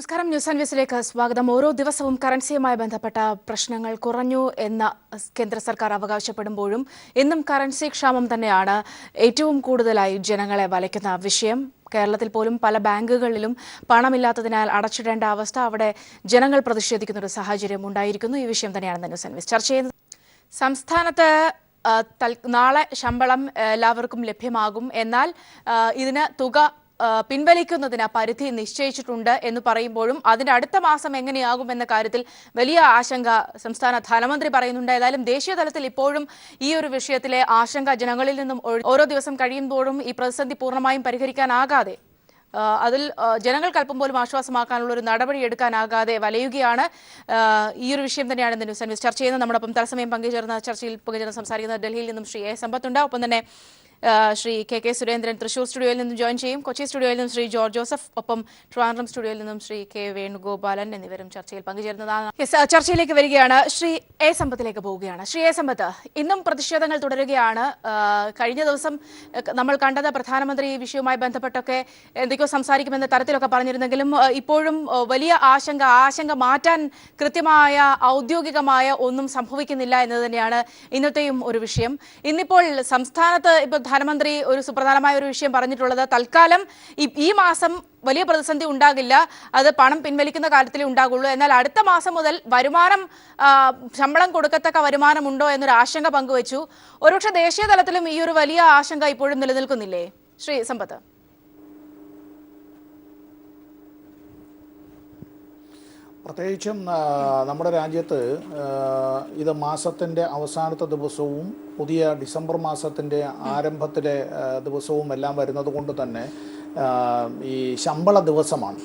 നമസ്കാരം. News and വ്യൂസിലേക്ക് സ്വാഗതം. ഓരോ ദിവസവും കറൻസിയുമായി ബന്ധപ്പെട്ട പ്രശ്നങ്ങൾ കുറഞ്ഞു എന്ന കേന്ദ്ര സർക്കാർ അവകാശപ്പെടുമ്പോഴും ഇന്നും കറൻസി ക്ഷാമം തന്നെയാണ് ഏറ്റവും കൂടുതലായി ജനങ്ങളെ വലയ്ക്കുന്ന വിഷയം. കേരളത്തിൽ പോലും പല ബാങ്കുകളിലും പണമില്ലാത്തതിനാൽ അടച്ചിടേണ്ട അവസ്ഥ, അവിടെ ജനങ്ങൾ പ്രതിഷേധിക്കുന്ന ഒരു സാഹചര്യം ഉണ്ടായിരിക്കുന്നു. ഈ വിഷയം തന്നെയാണ് ന്യൂസ് ആൻഡ് വ്യൂസ് ചർച്ച ചെയ്യുന്നത്. സംസ്ഥാനത്ത് നാളെ ശമ്പളം എല്ലാവർക്കും ലഭ്യമാകും. എന്നാൽ ഇതിന് തുക പിൻവലിക്കുന്നതിന് പരിധി നിശ്ചയിച്ചിട്ടുണ്ട് എന്ന് പറയുമ്പോഴും അതിന്റെ അടുത്ത മാസം എങ്ങനെയാകുമെന്ന കാര്യത്തിൽ വലിയ ആശങ്ക സംസ്ഥാന ധനമന്ത്രി പറയുന്നുണ്ട്. ഏതായാലും ദേശീയ തലത്തിൽ ഇപ്പോഴും ഈ ഒരു വിഷയത്തിലെ ആശങ്ക ജനങ്ങളിൽ നിന്നും ഓരോ ദിവസം കഴിയുമ്പോഴും ഈ പ്രതിസന്ധി പൂർണ്ണമായും പരിഹരിക്കാനാകാതെ, അതിൽ ജനങ്ങൾക്ക് അല്പം പോലും ആശ്വാസമാക്കാനുള്ള ഒരു നടപടി എടുക്കാനാകാതെ വലയുകയാണ്. ഈ ഒരു വിഷയം തന്നെയാണ് ഇന്ന് ന്യൂസ് ആൻഡ് വ്യൂസ് ചർച്ച ചെയ്യുന്നത്. നമ്മളൊപ്പം തത്സമയം ചർച്ചയിൽ പങ്കുചേർന്ന് സംസാരിക്കുന്ന ഡൽഹിയിൽ നിന്നും ശ്രീ എ സമ്പത്തുണ്ട്. ഒപ്പം തന്നെ ശ്രീ കെ സുരേന്ദ്രൻ തൃശൂർ സ്റ്റുഡിയോയിൽ നിന്നും ജോയിൻ ചെയ്യും. കൊച്ചി സ്റ്റുഡിയോയിൽ നിന്നും ശ്രീ ജോർജ് ജോസഫ്, ഒപ്പം ട്രിവാൻഡ്രം സ്റ്റുഡിയോയിൽ നിന്നും ശ്രീ കെ വേണുഗോപാലൻ എന്നിവരും ചർച്ചയിൽ പങ്കുചേരുന്നതാണ്. ചർച്ചയിലേക്ക് വരികയാണ്. ശ്രീ എ സമ്പത്തിലേക്ക് പോവുകയാണ്. ശ്രീ എ സമ്പത്ത്, ഇന്നും പ്രതിഷേധങ്ങൾ തുടരുകയാണ്. കഴിഞ്ഞ ദിവസം നമ്മൾ കണ്ടത് പ്രധാനമന്ത്രി ഈ വിഷയവുമായി ബന്ധപ്പെട്ടൊക്കെ എന്തൊക്കെയോ സംസാരിക്കുമെന്ന തരത്തിലൊക്കെ പറഞ്ഞിരുന്നെങ്കിലും ഇപ്പോഴും വലിയ ആശങ്ക മാറ്റാൻ കൃത്യമായ ഔദ്യോഗികമായ ഒന്നും സംഭവിക്കുന്നില്ല എന്നത് തന്നെയാണ് ഇന്നത്തെയും ഒരു വിഷയം. ഇന്നിപ്പോൾ സംസ്ഥാനത്ത് ധനമന്ത്രി ഒരു സുപ്രധാനമായ ഒരു വിഷയം പറഞ്ഞിട്ടുള്ളത്, തൽക്കാലം ഈ മാസം വലിയ പ്രതിസന്ധി ഉണ്ടാകില്ല, അത് പണം പിൻവലിക്കുന്ന കാര്യത്തിലേ ഉണ്ടാകുള്ളൂ. എന്നാൽ അടുത്ത മാസം മുതൽ ശമ്പളം കൊടുക്കത്തക്ക വരുമാനമുണ്ടോ എന്നൊരു ആശങ്ക പങ്കുവച്ചു. ഒരുപക്ഷെ ദേശീയ തലത്തിലും ഈ ഒരു വലിയ ആശങ്ക ഇപ്പോഴും നിലനിൽക്കുന്നില്ലേ ശ്രീ സമ്പത്ത്? പ്രത്യേകിച്ചും നമ്മുടെ രാജ്യത്ത് ഇത് മാസത്തിൻ്റെ അവസാനത്തെ ദിവസവും പുതിയ ഡിസംബർ മാസത്തിൻ്റെ ആരംഭത്തിലെ ദിവസവും എല്ലാം വരുന്നത് കൊണ്ട് തന്നെ ഈ ശമ്പള ദിവസമാണ്.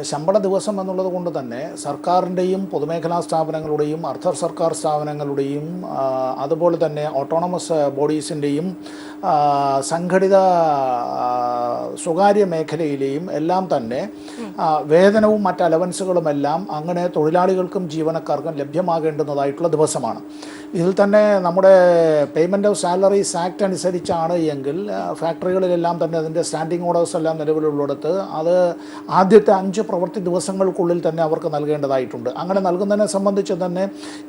ശമ്പള ദിവസം എന്നുള്ളത് കൊണ്ട് തന്നെ സർക്കാരിൻ്റെയും പൊതുമേഖലാ സ്ഥാപനങ്ങളുടെയും അർദ്ധ സർക്കാർ സ്ഥാപനങ്ങളുടെയും അതുപോലെ തന്നെ ഓട്ടോണമസ് ബോഡീസിൻ്റെയും സംഘടിത സ്വകാര്യ മേഖലയിലെയും എല്ലാം തന്നെ വേതനവും മറ്റ് അലവൻസുകളുമെല്ലാം അങ്ങനെ തൊഴിലാളികൾക്കും ജീവനക്കാർക്കും ലഭ്യമാകേണ്ടുന്നതായിട്ടുള്ള ദിവസമാണ്. ഇതിൽ തന്നെ നമ്മുടെ പേയ്മെൻറ്റ് ഓഫ് സാലറീസ് ആക്ട് അനുസരിച്ചാണ് എങ്കിൽ ഫാക്ടറികളിലെല്ലാം തന്നെ അതിൻ്റെ സ്റ്റാൻഡിംഗ് ഓർഡേഴ്സ് എല്ലാം നിലവിലുള്ളിടത്ത് അത് ആദ്യത്തെ 5 പ്രവൃത്തി ദിവസങ്ങൾക്കുള്ളിൽ തന്നെ അവർക്ക് നൽകേണ്ടതായിട്ടുണ്ട്. അങ്ങനെ നൽകുന്നതിനെ സംബന്ധിച്ച് തന്നെ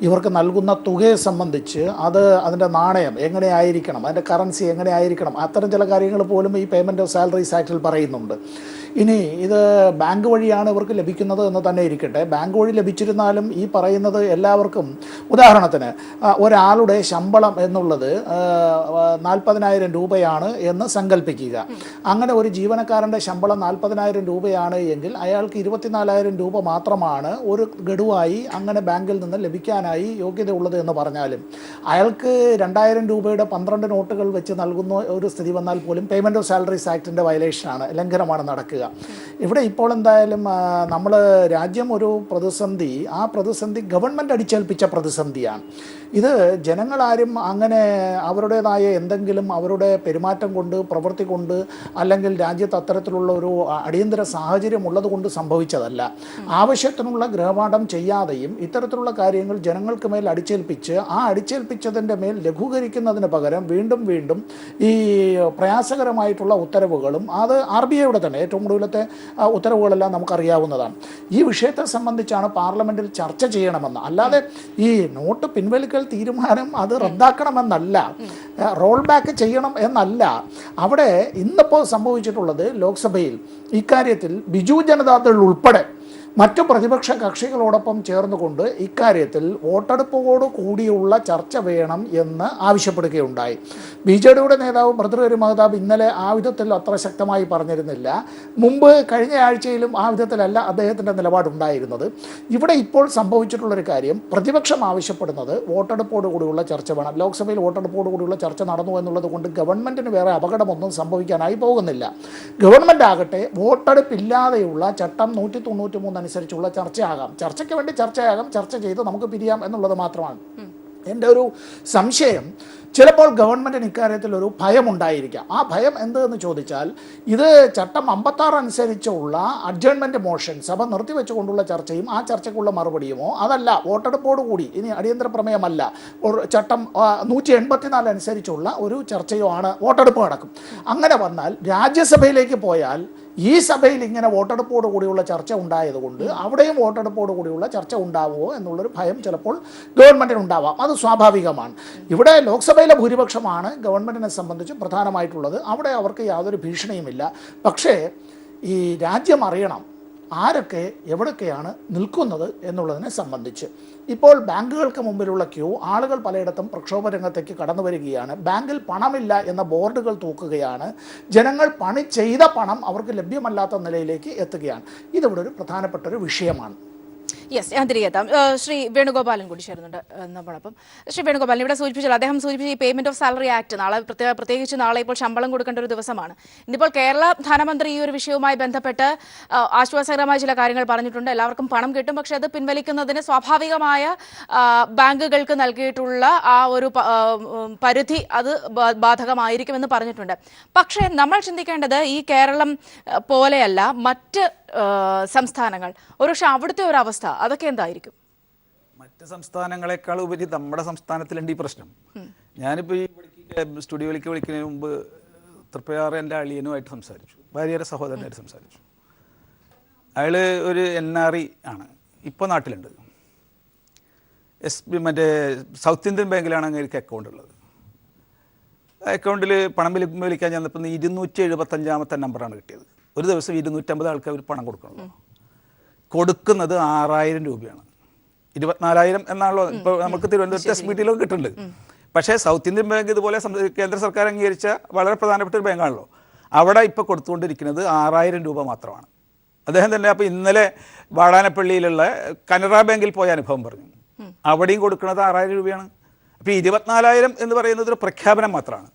ഇവർക്ക് നൽകുന്ന തുകയെ സംബന്ധിച്ച് അതിൻ്റെ നാണയം എങ്ങനെയായിരിക്കണം, അതിൻ്റെ കറൻസി എങ്ങനെയായിരിക്കണം, അത്തരം ചില കാര്യങ്ങൾ പോലും ഈ പേയ്മെൻറ്റ് ഓഫ് സാലറീസ് ആക്ടിൽ പറയുന്നുണ്ട്. ഇനി ഇത് ബാങ്ക് വഴിയാണ് ഇവർക്ക് ലഭിക്കുന്നത് എന്ന് തന്നെ ഇരിക്കട്ടെ, ബാങ്ക് വഴി ലഭിച്ചിരുന്നാലും ഈ പറയുന്നത് എല്ലാവർക്കും, ഉദാഹരണത്തിന് ഒരാളുടെ ശമ്പളം എന്നുള്ളത് 40,000 രൂപയാണ് എന്ന് സങ്കല്പിക്കുക. അങ്ങനെ ഒരു ജീവനക്കാരൻ്റെ ശമ്പളം 40,000 രൂപയാണ് എങ്കിൽ അയാൾക്ക് 24,000 രൂപ മാത്രമാണ് ഒരു ഗഡുവായി അങ്ങനെ ബാങ്കിൽ നിന്ന് ലഭിക്കാനായി യോഗ്യതയുള്ളത് എന്ന് പറഞ്ഞാലും അയാൾക്ക് 2,000 രൂപയുടെ 12 നോട്ടുകൾ വെച്ച് നൽകുന്ന ഒരു സ്ഥിതി വന്നാൽ പോലും പേയ്മെൻറ്റ് ഓഫ് സാലറീസ് ആക്ടിൻ്റെ വയലേഷനാണ്, ലംഘനമാണ് നടക്കുക. ഇവിടെ ഇപ്പോൾ എന്തായാലും നമ്മൾ രാജ്യം ഒരു പ്രതിസന്ധി, ആ പ്രതിസന്ധി ഗവൺമെൻറ് അടിച്ചേൽപ്പിച്ച പ്രതിസന്ധിയാണ്. ഇത് ജനങ്ങളാരും അങ്ങനെ അവരുടേതായ എന്തെങ്കിലും അവരുടെ പെരുമാറ്റം കൊണ്ട്, പ്രവൃത്തി കൊണ്ട്, അല്ലെങ്കിൽ രാജ്യത്ത് അത്തരത്തിലുള്ള ഒരു അടിയന്തര സാഹചര്യം ഉള്ളത് കൊണ്ട് സംഭവിച്ചതല്ല. ആവശ്യത്തിനുള്ള ഗൃഹപാഠം ചെയ്യാതെയും ഇത്തരത്തിലുള്ള കാര്യങ്ങൾ ജനങ്ങൾക്ക് മേൽ അടിച്ചേൽപ്പിച്ച് ആ അടിച്ചേൽപ്പിച്ചതിൻ്റെ മേൽ ലഘൂകരിക്കുന്നതിന് പകരം വീണ്ടും ഈ പ്രയാസകരമായിട്ടുള്ള ഉത്തരവുകളും, അത് RBIയുടെ തന്നെ ഏറ്റവും ഒടുവിലത്തെ ഉത്തരവുകളെല്ലാം നമുക്കറിയാവുന്നതാണ്. ഈ വിഷയത്തെ സംബന്ധിച്ചാണ് പാർലമെൻറ്റിൽ ചർച്ച ചെയ്യണമെന്ന്, അല്ലാതെ ഈ നോട്ട് പിൻവലിക്കൽ തീരുമാനം അത് റദ്ദാക്കണമെന്നല്ല, റോൾ ബാക്ക് ചെയ്യണം എന്നല്ല. അവിടെ ഇന്നിപ്പോൾ സംഭവിച്ചിട്ടുള്ളത് ലോക്സഭയിൽ ഇക്കാര്യത്തിൽ ബിജു ജനതാദൾ ഉൾപ്പെടെ മറ്റു പ്രതിപക്ഷ കക്ഷികളോടൊപ്പം ചേർന്നുകൊണ്ട് ഇക്കാര്യത്തിൽ വോട്ടെടുപ്പോട് കൂടിയുള്ള ചർച്ച വേണം എന്ന് ആവശ്യപ്പെടുകയുണ്ടായി. BJDയുടെ നേതാവ് ഭർതൃഹരി മഹതാബ് ഇന്നലെ ആ വിധത്തിൽ അത്ര ശക്തമായി പറഞ്ഞിരുന്നില്ല. മുമ്പ് കഴിഞ്ഞ ആഴ്ചയിലും ആ വിധത്തിലല്ല അദ്ദേഹത്തിൻ്റെ നിലപാടുണ്ടായിരുന്നത്. ഇവിടെ ഇപ്പോൾ സംഭവിച്ചിട്ടുള്ളൊരു കാര്യം, പ്രതിപക്ഷം ആവശ്യപ്പെടുന്നത് വോട്ടെടുപ്പോട് കൂടിയുള്ള ചർച്ച വേണം. ലോക്സഭയിൽ വോട്ടെടുപ്പോട് കൂടിയുള്ള ചർച്ച നടന്നു എന്നുള്ളത് കൊണ്ട് ഗവൺമെൻറ്റിന് വേറെ അപകടമൊന്നും സംഭവിക്കാനായി പോകുന്നില്ല. ഗവൺമെൻറ് ആകട്ടെ വോട്ടെടുപ്പില്ലാതെയുള്ള ചട്ടം 193 അനുസരിച്ചുള്ള ചർച്ചയ്ക്ക് വേണ്ടി ചർച്ചയാകാം, ചർച്ച ചെയ്ത് നമുക്ക് പിരിയാം എന്നുള്ളത് മാത്രമാണ്. എൻ്റെ ഒരു സംശയം, ചിലപ്പോൾ ഗവൺമെൻറ്റിന് ഇക്കാര്യത്തിൽ ഒരു ഭയമുണ്ടായിരിക്കാം. ആ ഭയം എന്തെന്ന് ചോദിച്ചാൽ, ഇത് ചട്ടം 56 അനുസരിച്ചുള്ള അഡ്ജേൺമെൻറ്റ് മോഷൻ, സഭ നിർത്തിവെച്ചുകൊണ്ടുള്ള ചർച്ചയും ആ ചർച്ചയ്ക്കുള്ള മറുപടിയുമോ, അതല്ല വോട്ടെടുപ്പോടുകൂടി, ഇനി അടിയന്തര പ്രമേയമല്ല, ഒരു ചട്ടം 184 അനുസരിച്ചുള്ള ഒരു ചർച്ചയോ ആണ്, വോട്ടെടുപ്പ് നടക്കും. അങ്ങനെ വന്നാൽ രാജ്യസഭയിലേക്ക് പോയാൽ ഈ സഭയിൽ ഇങ്ങനെ വോട്ടെടുപ്പോട് കൂടിയുള്ള ചർച്ച ഉണ്ടായതുകൊണ്ട് അവിടെയും വോട്ടെടുപ്പോട് കൂടിയുള്ള ചർച്ച ഉണ്ടാവുമോ എന്നുള്ളൊരു ഭയം ചിലപ്പോൾ ഗവൺമെൻറ്റിന് ഉണ്ടാവാം. അത് സ്വാഭാവികമാണ്. ഇവിടെ ലോക്സഭയിലെ ഭൂരിപക്ഷമാണ് ഗവൺമെൻറ്റിനെ സംബന്ധിച്ച് പ്രധാനമായിട്ടുള്ളത്. അവിടെ അവർക്ക് യാതൊരു ഭീഷണിയുമില്ല. പക്ഷേ ഈ രാജ്യം അറിയണം ആരൊക്കെ എവിടൊക്കെയാണ് നിൽക്കുന്നത് എന്നുള്ളതിനെ സംബന്ധിച്ച്. ഇപ്പോൾ ബാങ്കുകൾക്ക് മുമ്പിലുള്ള ക്യൂ, ആളുകൾ പലയിടത്തും പ്രക്ഷോഭ രംഗത്തേക്ക് കടന്നു വരികയാണ്. ബാങ്കിൽ പണമില്ല എന്ന ബോർഡുകൾ തൂക്കുകയാണ്. ജനങ്ങൾ പണി ചെയ്ത പണം അവർക്ക് ലഭ്യമല്ലാത്ത നിലയിലേക്ക് എത്തുകയാണ്. ഇതിവിടെ ഒരു പ്രധാനപ്പെട്ട ഒരു വിഷയമാണ്. യെസ്, ഞാൻ തിരികെ എത്താം. ശ്രീ വേണുഗോപാലൻ കൂടി ചേരുന്നുണ്ട് നമ്മളൊപ്പം. ശ്രീ വേണുഗോപാലൻ, ഇവിടെ സൂചിപ്പിച്ചല്ലോ, അദ്ദേഹം സൂചിപ്പിച്ച ഈ പേയ്മെന്റ് ഓഫ് സാലറി ആക്ട് നാളെ പ്രത്യേകിച്ച് നാളെ ഇപ്പോൾ ശമ്പളം കൊടുക്കേണ്ട ഒരു ദിവസമാണ്. ഇന്നിപ്പോൾ കേരള ധനമന്ത്രി ഈ ഒരു വിഷയവുമായി ബന്ധപ്പെട്ട് ആശ്വാസകരമായ ചില കാര്യങ്ങൾ പറഞ്ഞിട്ടുണ്ട്. എല്ലാവർക്കും പണം കിട്ടും, പക്ഷേ അത് പിൻവലിക്കുന്നതിന് സ്വാഭാവികമായ ബാങ്കുകൾക്ക് നൽകിയിട്ടുള്ള ആ ഒരു പരിധി അത് ബാധകമായിരിക്കുമെന്ന് പറഞ്ഞിട്ടുണ്ട്. പക്ഷേ നമ്മൾ ചിന്തിക്കേണ്ടത് ഈ കേരളം പോലെയല്ല മറ്റ് സംസ്ഥാനങ്ങൾ. ഒരുപക്ഷെ അവിടുത്തെ ഒരു അവസ്ഥ അതൊക്കെ എന്തായിരിക്കും? മറ്റ് സംസ്ഥാനങ്ങളെക്കാൾ ഉപരി നമ്മുടെ സംസ്ഥാനത്തിലുണ്ട് ഈ പ്രശ്നം. ഞാനിപ്പോൾ ഈ സ്റ്റുഡിയോയിലേക്ക് വിളിക്കുന്നതിന് മുമ്പ് തൃപ്പയാറ് എൻ്റെ അളിയനുമായിട്ട് സംസാരിച്ചു, ഭാര്യയുടെ സഹോദരനായിട്ട് സംസാരിച്ചു. അയാൾ ഒരു NRI ആണ്, ഇപ്പോൾ നാട്ടിലുണ്ട്. മറ്റേ സൗത്ത് ഇന്ത്യൻ ബാങ്കിലാണ് അങ്ങേക്ക് അക്കൗണ്ട് ഉള്ളത്. അക്കൗണ്ടിൽ പണം വിളിക്കാൻ ചെന്നപ്പോൾ 275ാമത്തെ നമ്പറാണ് കിട്ടിയത്. ഒരു ദിവസം 250 ആൾക്ക് അവർ പണം കൊടുക്കണമല്ലോ. കൊടുക്കുന്നത് 6000 രൂപയാണ്. 24,000 എന്നാണല്ലോ ഇപ്പോൾ നമുക്ക് തിരുവനന്തപുരത്ത് SBT ലൊക്കെ കിട്ടുന്നുണ്ട്. പക്ഷേ സൗത്ത് ഇന്ത്യൻ ബാങ്ക് ഇതുപോലെ കേന്ദ്ര സർക്കാർ അംഗീകരിച്ച വളരെ പ്രധാനപ്പെട്ട ഒരു ബാങ്കാണല്ലോ. അവിടെ ഇപ്പോൾ കൊടുത്തുകൊണ്ടിരിക്കുന്നത് 6000 രൂപ മാത്രമാണ്. അദ്ദേഹം തന്നെ അപ്പോൾ ഇന്നലെ വാടാനപ്പള്ളിയിലുള്ള കനറ ബാങ്കിൽ പോയ അനുഭവം പറഞ്ഞു. അവിടെയും കൊടുക്കുന്നത് 6000 രൂപയാണ്. അപ്പോൾ 24,000 എന്ന് പറയുന്നത് ഒരു പ്രഖ്യാപനം മാത്രമാണ്.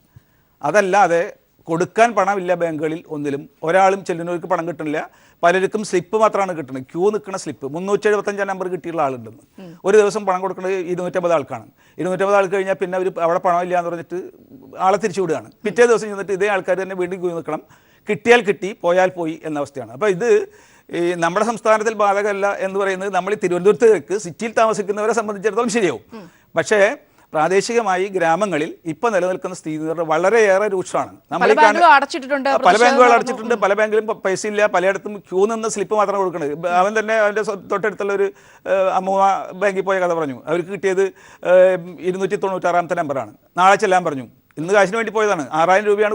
അതല്ലാതെ കൊടുക്കാൻ പണമില്ല ബാങ്കുകളിൽ ഒന്നിലും. ഒരാളും ചെല്ലുന്നവർക്ക് പണം കിട്ടുന്നില്ല. പലർക്കും സ്ലിപ്പ് മാത്രമാണ് കിട്ടുന്നത്, ക്യൂ നിൽക്കുന്ന സ്ലിപ്പ്. 375 നമ്പർ കിട്ടിയുള്ള ആളുണ്ടെന്ന്. ഒരു ദിവസം പണം കൊടുക്കുന്നത് 250 ആൾക്കാണ്. 250 ആൾക്ക് കഴിഞ്ഞാൽ പിന്നെ അവർ അവിടെ പണമില്ല എന്ന് പറഞ്ഞിട്ട് ആളെ തിരിച്ചു വിടുകയാണ്. പിറ്റേ ദിവസം ചെന്നിട്ട് ഇതേ ആൾക്കാർ തന്നെ വീണ്ടും ക്യൂ നിൽക്കണം. കിട്ടിയാൽ കിട്ടി, പോയാൽ പോയി എന്ന അവസ്ഥയാണ്. അപ്പോൾ ഇത് ഈ നമ്മുടെ സംസ്ഥാനത്തിൽ ബാധകമല്ല എന്ന് പറയുന്നത് നമ്മൾ ഈ തിരുവനന്തപുരത്തേക്ക് സിറ്റിയിൽ താമസിക്കുന്നവരെ സംബന്ധിച്ചിടത്തോളം ശരിയാവും. പക്ഷേ പ്രാദേശികമായി ഗ്രാമങ്ങളിൽ ഇപ്പം നിലനിൽക്കുന്ന സ്ഥിതി വളരെയേറെ രൂക്ഷമാണ്. നമ്മൾ പല ബാങ്കുകൾ അടച്ചിട്ടുണ്ട്, പല ബാങ്കിലും പൈസ ഇല്ല, പലയിടത്തും ക്യൂ നിന്ന് സ്ലിപ്പ് മാത്രം കൊടുക്കുന്നത്. അവൻ തന്നെ അവൻ്റെ തൊട്ടടുത്തുള്ള ഒരു അമ്മൂമ്മ ബാങ്കിൽ പോയ കഥ പറഞ്ഞു. അവർക്ക് കിട്ടിയത് 296ാമത്തെ നമ്പറാണ്. നാളെ ചെല്ലാൻ പറഞ്ഞു. ഇന്ന് കാശിന് വേണ്ടി പോയതാണ്. 6000 രൂപയാണ്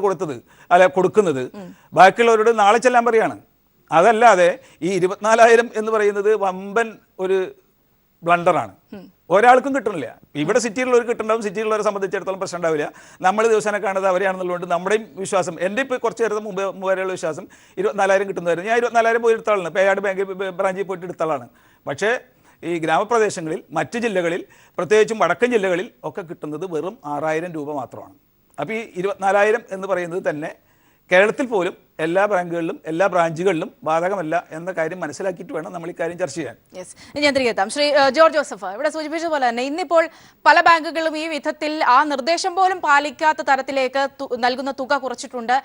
കൊടുക്കുന്നത്. ബാക്കിയുള്ളവരോട് നാളെ ചെല്ലാൻ പറയുകയാണ്. അതല്ലാതെ ഈ 24,000 എന്ന് പറയുന്നത് വമ്പൻ ഒരു ബ്ലണ്ടറാണ്. ഒരാൾക്കും കിട്ടുന്നില്ല. ഇവിടെ സിറ്റിയിലുള്ളവർ കിട്ടുന്നുണ്ടാവും, സിറ്റിയിലുള്ളവരെ സംബന്ധിച്ചിടത്തോളം പ്രശ്നം ഉണ്ടാവില്ല. നമ്മൾ ദിവസേന കാണുന്നത് അവരെയാണെന്നുള്ളതുകൊണ്ട് നമ്മുടെയും വിശ്വാസം, എൻ്റെ ഇപ്പോൾ കുറച്ച് നേരത്തെ മുമ്പ് വരെയുള്ള വിശ്വാസം 24,000 കിട്ടുന്നതായിരുന്നു. ഞാൻ 24,000 പോയി എടുത്താളാണ്, പേയാട് ബാങ്ക് ബ്രാഞ്ചിൽ പോയിട്ട് എടുത്താളാണ്. പക്ഷേ ഈ ഗ്രാമപ്രദേശങ്ങളിൽ, മറ്റ് ജില്ലകളിൽ, പ്രത്യേകിച്ചും വടക്കൻ ജില്ലകളിൽ ഒക്കെ കിട്ടുന്നത് വെറും 6000 രൂപ മാത്രമാണ്. അപ്പോൾ ഈ 24,000 എന്ന് പറയുന്നത് തന്നെ കേരളത്തിൽ പോലും എല്ലാ ബാങ്കുകളിലും എല്ലാ ബ്രാഞ്ചുകളിലും ബാധകമല്ല എന്ന കാര്യം മനസ്സിലാക്കിയിട്ട് വേണം നമ്മൾ ഈ കാര്യം ചർച്ച ചെയ്യാൻ. ഞാൻ തിരികെ എത്താം. ശ്രീ ജോർജ് ജോസഫ്, ഇവിടെ സൂചിപ്പിച്ചതുപോലെ തന്നെ ഇന്നിപ്പോൾ പല ബാങ്കുകളും ഈ വിധത്തിൽ ആ നിർദ്ദേശം പോലും പാലിക്കാത്ത തരത്തിലേക്ക് നൽകുന്ന തുക കുറച്ചിട്ടുണ്ട്.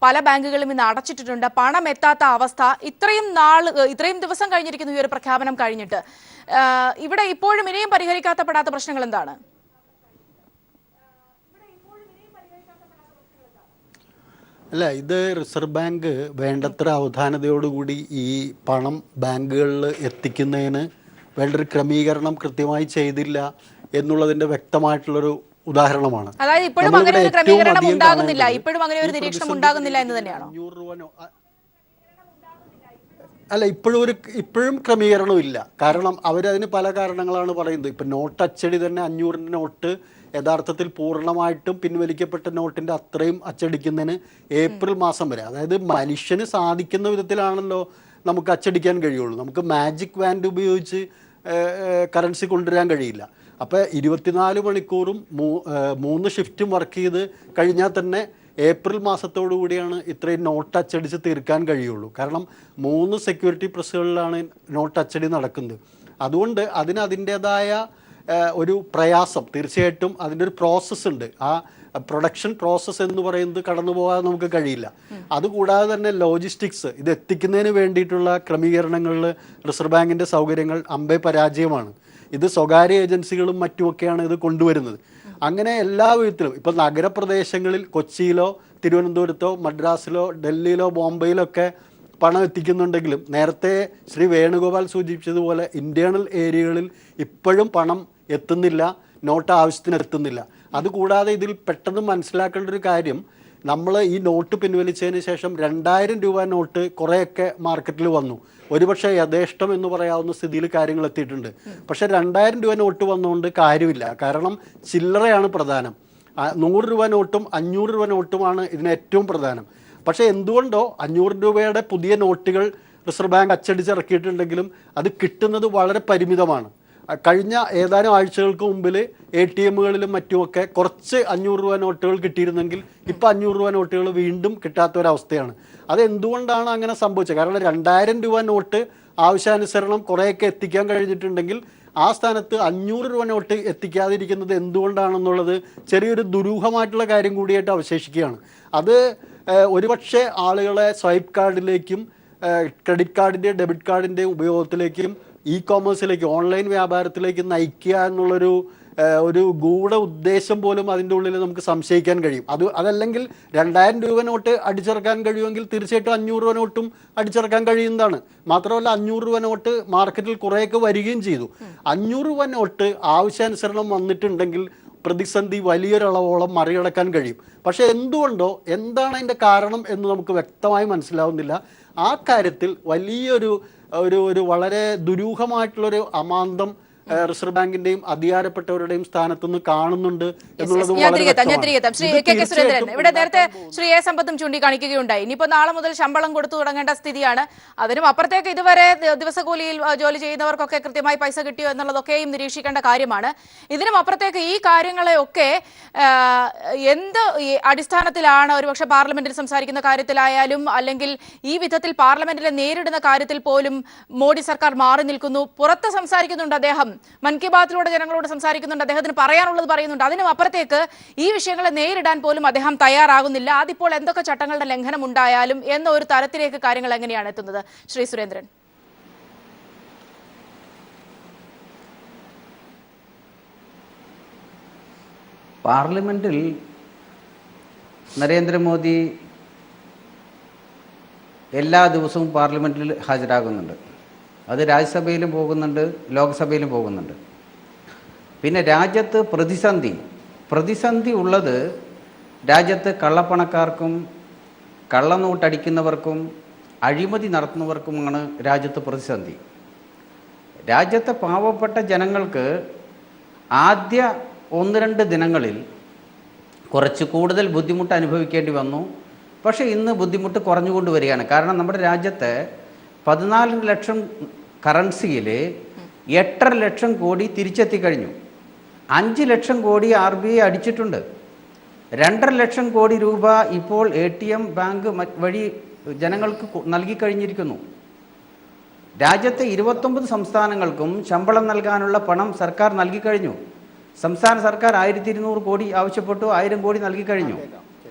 പല ബാങ്കുകളും ഇന്ന് അടച്ചിട്ടിട്ടുണ്ട്. പണം എത്താത്ത അവസ്ഥ ഇത്രയും ദിവസം കഴിഞ്ഞിരിക്കുന്നു ഈ ഒരു പ്രഖ്യാപനം കഴിഞ്ഞിട്ട്. ഇവിടെ ഇപ്പോഴും ഇനിയും പരിഹരിക്കപ്പെടാത്ത പ്രശ്നങ്ങൾ എന്താണ്? അല്ല, ഇത് റിസർവ് ബാങ്ക് വേണ്ടത്ര അവധാനതയോടുകൂടി ഈ പണം ബാങ്കുകളിൽ എത്തിക്കുന്നതിന് വേണ്ടൊരു ക്രമീകരണം കൃത്യമായി ചെയ്തില്ല എന്നുള്ളതിൻ്റെ വ്യക്തമായിട്ടുള്ളൊരു ഉദാഹരണമാണ്. അതായത് ഇപ്പോഴും അങ്ങനെ ഒരു ക്രമീകരണം ഉണ്ടാകുന്നില്ല, ഇപ്പോഴും അങ്ങനെ ഒരു നിരീക്ഷണം ഉണ്ടാകുന്നില്ല എന്ന് തന്നെയാണോ? 500 രൂപ അല്ല, ഇപ്പോഴും ക്രമീകരണമില്ല. കാരണം അവരതിന് പല കാരണങ്ങളാണ് പറയുന്നത്. ഇപ്പം നോട്ട് അച്ചടി തന്നെ 500 നോട്ട് യഥാർത്ഥത്തിൽ പൂർണ്ണമായിട്ടും പിൻവലിക്കപ്പെട്ട നോട്ടിൻ്റെ അത്രയും അച്ചടിക്കുന്നതിന് ഏപ്രിൽ മാസം വരെ, അതായത് മനുഷ്യന് സാധിക്കുന്ന വിധത്തിലാണല്ലോ നമുക്ക് അച്ചടിക്കാൻ കഴിയുള്ളൂ. നമുക്ക് മാജിക് വാൻഡ് ഉപയോഗിച്ച് കറൻസി കൊണ്ടുവരാൻ കഴിയില്ല. അപ്പോൾ 24 മണിക്കൂറും 3 ഷിഫ്റ്റും വർക്ക് ചെയ്ത് കഴിഞ്ഞാൽ തന്നെ ഏപ്രിൽ മാസത്തോടു കൂടിയാണ് ഇത്രയും നോട്ട് അച്ചടിച്ച് തീർക്കാൻ കഴിയുള്ളൂ. കാരണം 3 സെക്യൂരിറ്റി പ്രസ്സുകളിലാണ് നോട്ട് അച്ചടി നടക്കുന്നത്. അതുകൊണ്ട് അതിൻ്റേതായ ഒരു പ്രയാസം, തീർച്ചയായിട്ടും അതിൻ്റെ ഒരു പ്രോസസ്സ് ഉണ്ട്. ആ പ്രൊഡക്ഷൻ പ്രോസസ്സ് എന്ന് പറയുന്നത് കടന്നു പോകാതെ നമുക്ക് കഴിയില്ല. അതുകൂടാതെ തന്നെ ലോജിസ്റ്റിക്സ്, ഇത് എത്തിക്കുന്നതിന് വേണ്ടിയിട്ടുള്ള ക്രമീകരണങ്ങളിൽ റിസർവ് ബാങ്കിൻ്റെ സൗകര്യങ്ങൾ അമ്പേ പരാജയമാണ്. ഇത് സ്വകാര്യ ഏജൻസികളും മറ്റുമൊക്കെയാണ് ഇത് കൊണ്ടുവരുന്നത്. അങ്ങനെ എല്ലാ വിധത്തിലും ഇപ്പം നഗരപ്രദേശങ്ങളിൽ കൊച്ചിയിലോ തിരുവനന്തപുരത്തോ മദ്രാസിലോ ഡൽഹിയിലോ ബോംബെയിലോ ഒക്കെ പണം എത്തിക്കുന്നുണ്ടെങ്കിലും നേരത്തെ ശ്രീ വേണുഗോപാൽ സൂചിപ്പിച്ചതുപോലെ ഇൻറ്റേർണൽ ഏരിയകളിൽ ഇപ്പോഴും പണം എത്തുന്നില്ല, നോട്ട് ആവശ്യത്തിന് എത്തുന്നില്ല. അതുകൂടാതെ ഇതിൽ പെട്ടെന്ന് മനസ്സിലാക്കേണ്ട ഒരു കാര്യം, നമ്മൾ ഈ നോട്ട് പിൻവലിച്ചതിന് ശേഷം 2000 രൂപ നോട്ട് കുറേയൊക്കെ മാർക്കറ്റിൽ വന്നു. ഒരുപക്ഷെ യഥേഷ്ടം എന്ന് പറയാവുന്ന സ്ഥിതിയിൽ കാര്യങ്ങൾ എത്തിയിട്ടുണ്ട്. പക്ഷേ 2000 രൂപ നോട്ട് വന്നുകൊണ്ട് കാര്യമില്ല. കാരണം ചില്ലറയാണ് പ്രധാനം. 100 രൂപ നോട്ടും 500 രൂപ നോട്ടുമാണ് ഇതിന് ഏറ്റവും പ്രധാനം. പക്ഷേ എന്തുകൊണ്ടോ 500 രൂപയുടെ പുതിയ നോട്ടുകൾ റിസർവ് ബാങ്ക് അച്ചടിച്ചിറക്കിയിട്ടുണ്ടെങ്കിലും അത് കിട്ടുന്നത് വളരെ പരിമിതമാണ്. കഴിഞ്ഞ ഏതാനും ആഴ്ചകൾക്ക് മുമ്പിൽ ATM-കളിലും മറ്റുമൊക്കെ കുറച്ച് 500 രൂപ നോട്ടുകൾ കിട്ടിയിരുന്നെങ്കിൽ ഇപ്പോൾ 500 രൂപ നോട്ടുകൾ വീണ്ടും കിട്ടാത്തൊരവസ്ഥയാണ്. അതെന്തുകൊണ്ടാണ് അങ്ങനെ സംഭവിച്ചത്? കാരണം 2000 രൂപ നോട്ട് ആവശ്യാനുസരണം കുറേയൊക്കെ എത്തിക്കാൻ കഴിഞ്ഞിട്ടുണ്ടെങ്കിൽ ആ സ്ഥാനത്ത് 500 രൂപ നോട്ട് എത്തിക്കാതിരിക്കുന്നത് എന്തുകൊണ്ടാണെന്നുള്ളത് ചെറിയൊരു ദുരൂഹമായിട്ടുള്ള കാര്യം കൂടിയായിട്ട് അവശേഷിക്കുകയാണ്. അത് ഒരുപക്ഷെ ആളുകളെ സ്വൈപ്പ് കാർഡിലേക്കും ക്രെഡിറ്റ് കാർഡിൻ്റെയും ഡെബിറ്റ് കാർഡിൻ്റെയും ഉപയോഗത്തിലേക്കും കോമേഴ്സിലേക്ക് ഓൺലൈൻ വ്യാപാരത്തിലേക്ക് നയിക്കുക എന്നുള്ളൊരു ഒരു ഗൂഢ ഉദ്ദേശം പോലും അതിൻ്റെ ഉള്ളിൽ നമുക്ക് സംശയിക്കാൻ കഴിയും. അതല്ലെങ്കിൽ 2000 രൂപ നോട്ട് അടിച്ചിറക്കാൻ കഴിയുമെങ്കിൽ തീർച്ചയായിട്ടും 500 രൂപ നോട്ടും അടിച്ചിറക്കാൻ കഴിയുന്നതാണ്. മാത്രമല്ല 500 രൂപ നോട്ട് മാർക്കറ്റിൽ കുറേയൊക്കെ വരികയും ചെയ്തു. 500 രൂപ നോട്ട് ആവശ്യാനുസരണം വന്നിട്ടുണ്ടെങ്കിൽ പ്രതിസന്ധി വലിയൊരളവോളം മറികടക്കാൻ കഴിയും. പക്ഷേ എന്തുകൊണ്ടോ, എന്താണ് അതിൻ്റെ കാരണം എന്ന് നമുക്ക് വ്യക്തമായി മനസ്സിലാവുന്നില്ല. ആ കാര്യത്തിൽ വലിയൊരു ഒരു വളരെ ദുരൂഹമായിട്ടുള്ളൊരു അമാന്തം റിസർവ് ബാങ്കിന്റെയും അധികാരപ്പെട്ടവരുടെയും സ്ഥാനത്തുനിന്ന് കാണുന്നുണ്ട് എന്നുള്ളത് ഇവിടെ നേരത്തെ ശ്രീ എ സമ്പത്തും ചൂണ്ടിക്കാണിക്കുകയുണ്ടായി. ഇനിയിപ്പോ നാളെ മുതൽ ശമ്പളം കൊടുത്തു തുടങ്ങേണ്ട സ്ഥിതിയാണ്. അതിനും അപ്പുറത്തേക്ക് ഇതുവരെ ദിവസക്കൂലിയിൽ ജോലി ചെയ്യുന്നവർക്കൊക്കെ കൃത്യമായി പൈസ കിട്ടിയോ എന്നുള്ളതൊക്കെയും നിരീക്ഷിക്കേണ്ട കാര്യമാണ്. ഇതിനും അപ്പുറത്തേക്ക് ഈ കാര്യങ്ങളെയൊക്കെ എന്ത് അടിസ്ഥാനത്തിലാണ് ഒരുപക്ഷെ പാർലമെന്റിൽ സംസാരിക്കുന്ന കാര്യത്തിലായാലും അല്ലെങ്കിൽ ഈ വിധത്തിൽ പാർലമെന്റിലെ നേരിടുന്ന കാര്യത്തിൽ പോലും മോഡി സർക്കാർ മാറി നിൽക്കുന്നു? പുറത്ത് സംസാരിക്കുന്നുണ്ട് അദ്ദേഹം, മൻ കി ബാത്തിലൂടെ ജനങ്ങളോട് സംസാരിക്കുന്നുണ്ട്, അദ്ദേഹത്തിന് പറയാനുള്ളത് പറയുന്നുണ്ട്. അതിനും അപ്പുറത്തേക്ക് ഈ വിഷയങ്ങളെ നേരിടാൻ പോലും അദ്ദേഹം തയ്യാറാകുന്നില്ല. അതിപ്പോൾ എന്തൊക്കെ ചട്ടങ്ങളുടെ ലംഘനം ഉണ്ടായാലും എന്ന ഒരു തരത്തിലേക്ക് കാര്യങ്ങൾ എങ്ങനെയാണ് എത്തുന്നത്? ശ്രീ സുരേന്ദ്രൻ. പാർലമെന്റിൽ നരേന്ദ്രമോദി എല്ലാ ദിവസവും പാർലമെന്റിൽ ഹാജരാകുന്നുണ്ട്. അത് രാജ്യസഭയിലും പോകുന്നുണ്ട്, ലോക്സഭയിലും പോകുന്നുണ്ട്. പിന്നെ രാജ്യത്ത് പ്രതിസന്ധി ഉള്ളത് രാജ്യത്ത് കള്ളപ്പണക്കാർക്കും കള്ളനോട്ടടിക്കുന്നവർക്കും അഴിമതി നടത്തുന്നവർക്കുമാണ് രാജ്യത്ത് പ്രതിസന്ധി. രാജ്യത്തെ പാവപ്പെട്ട ജനങ്ങൾക്ക് ആദ്യ 1-2 ദിനങ്ങളിൽ കുറച്ച് കൂടുതൽ ബുദ്ധിമുട്ട് അനുഭവിക്കേണ്ടി വന്നു. പക്ഷേ ഇന്ന് ബുദ്ധിമുട്ട് കുറഞ്ഞുകൊണ്ട് വരികയാണ്. കാരണം നമ്മുടെ രാജ്യത്തെ 14 ലക്ഷം കറൻസിയിൽ 8.5 ലക്ഷം കോടി തിരിച്ചെത്തിക്കഴിഞ്ഞു. 5 ലക്ഷം കോടി RBI അടിച്ചിട്ടുണ്ട്. 2.5 ലക്ഷം കോടി രൂപ ഇപ്പോൾ ATM ബാങ്ക് വഴി ജനങ്ങൾക്ക് നൽകിക്കഴിഞ്ഞിരിക്കുന്നു. രാജ്യത്തെ 29 സംസ്ഥാനങ്ങൾക്കും ശമ്പളം നൽകാനുള്ള പണം സർക്കാർ നൽകിക്കഴിഞ്ഞു. സംസ്ഥാന സർക്കാർ 1200 കോടി ആവശ്യപ്പെട്ടു, 1000 കോടി നൽകിക്കഴിഞ്ഞു.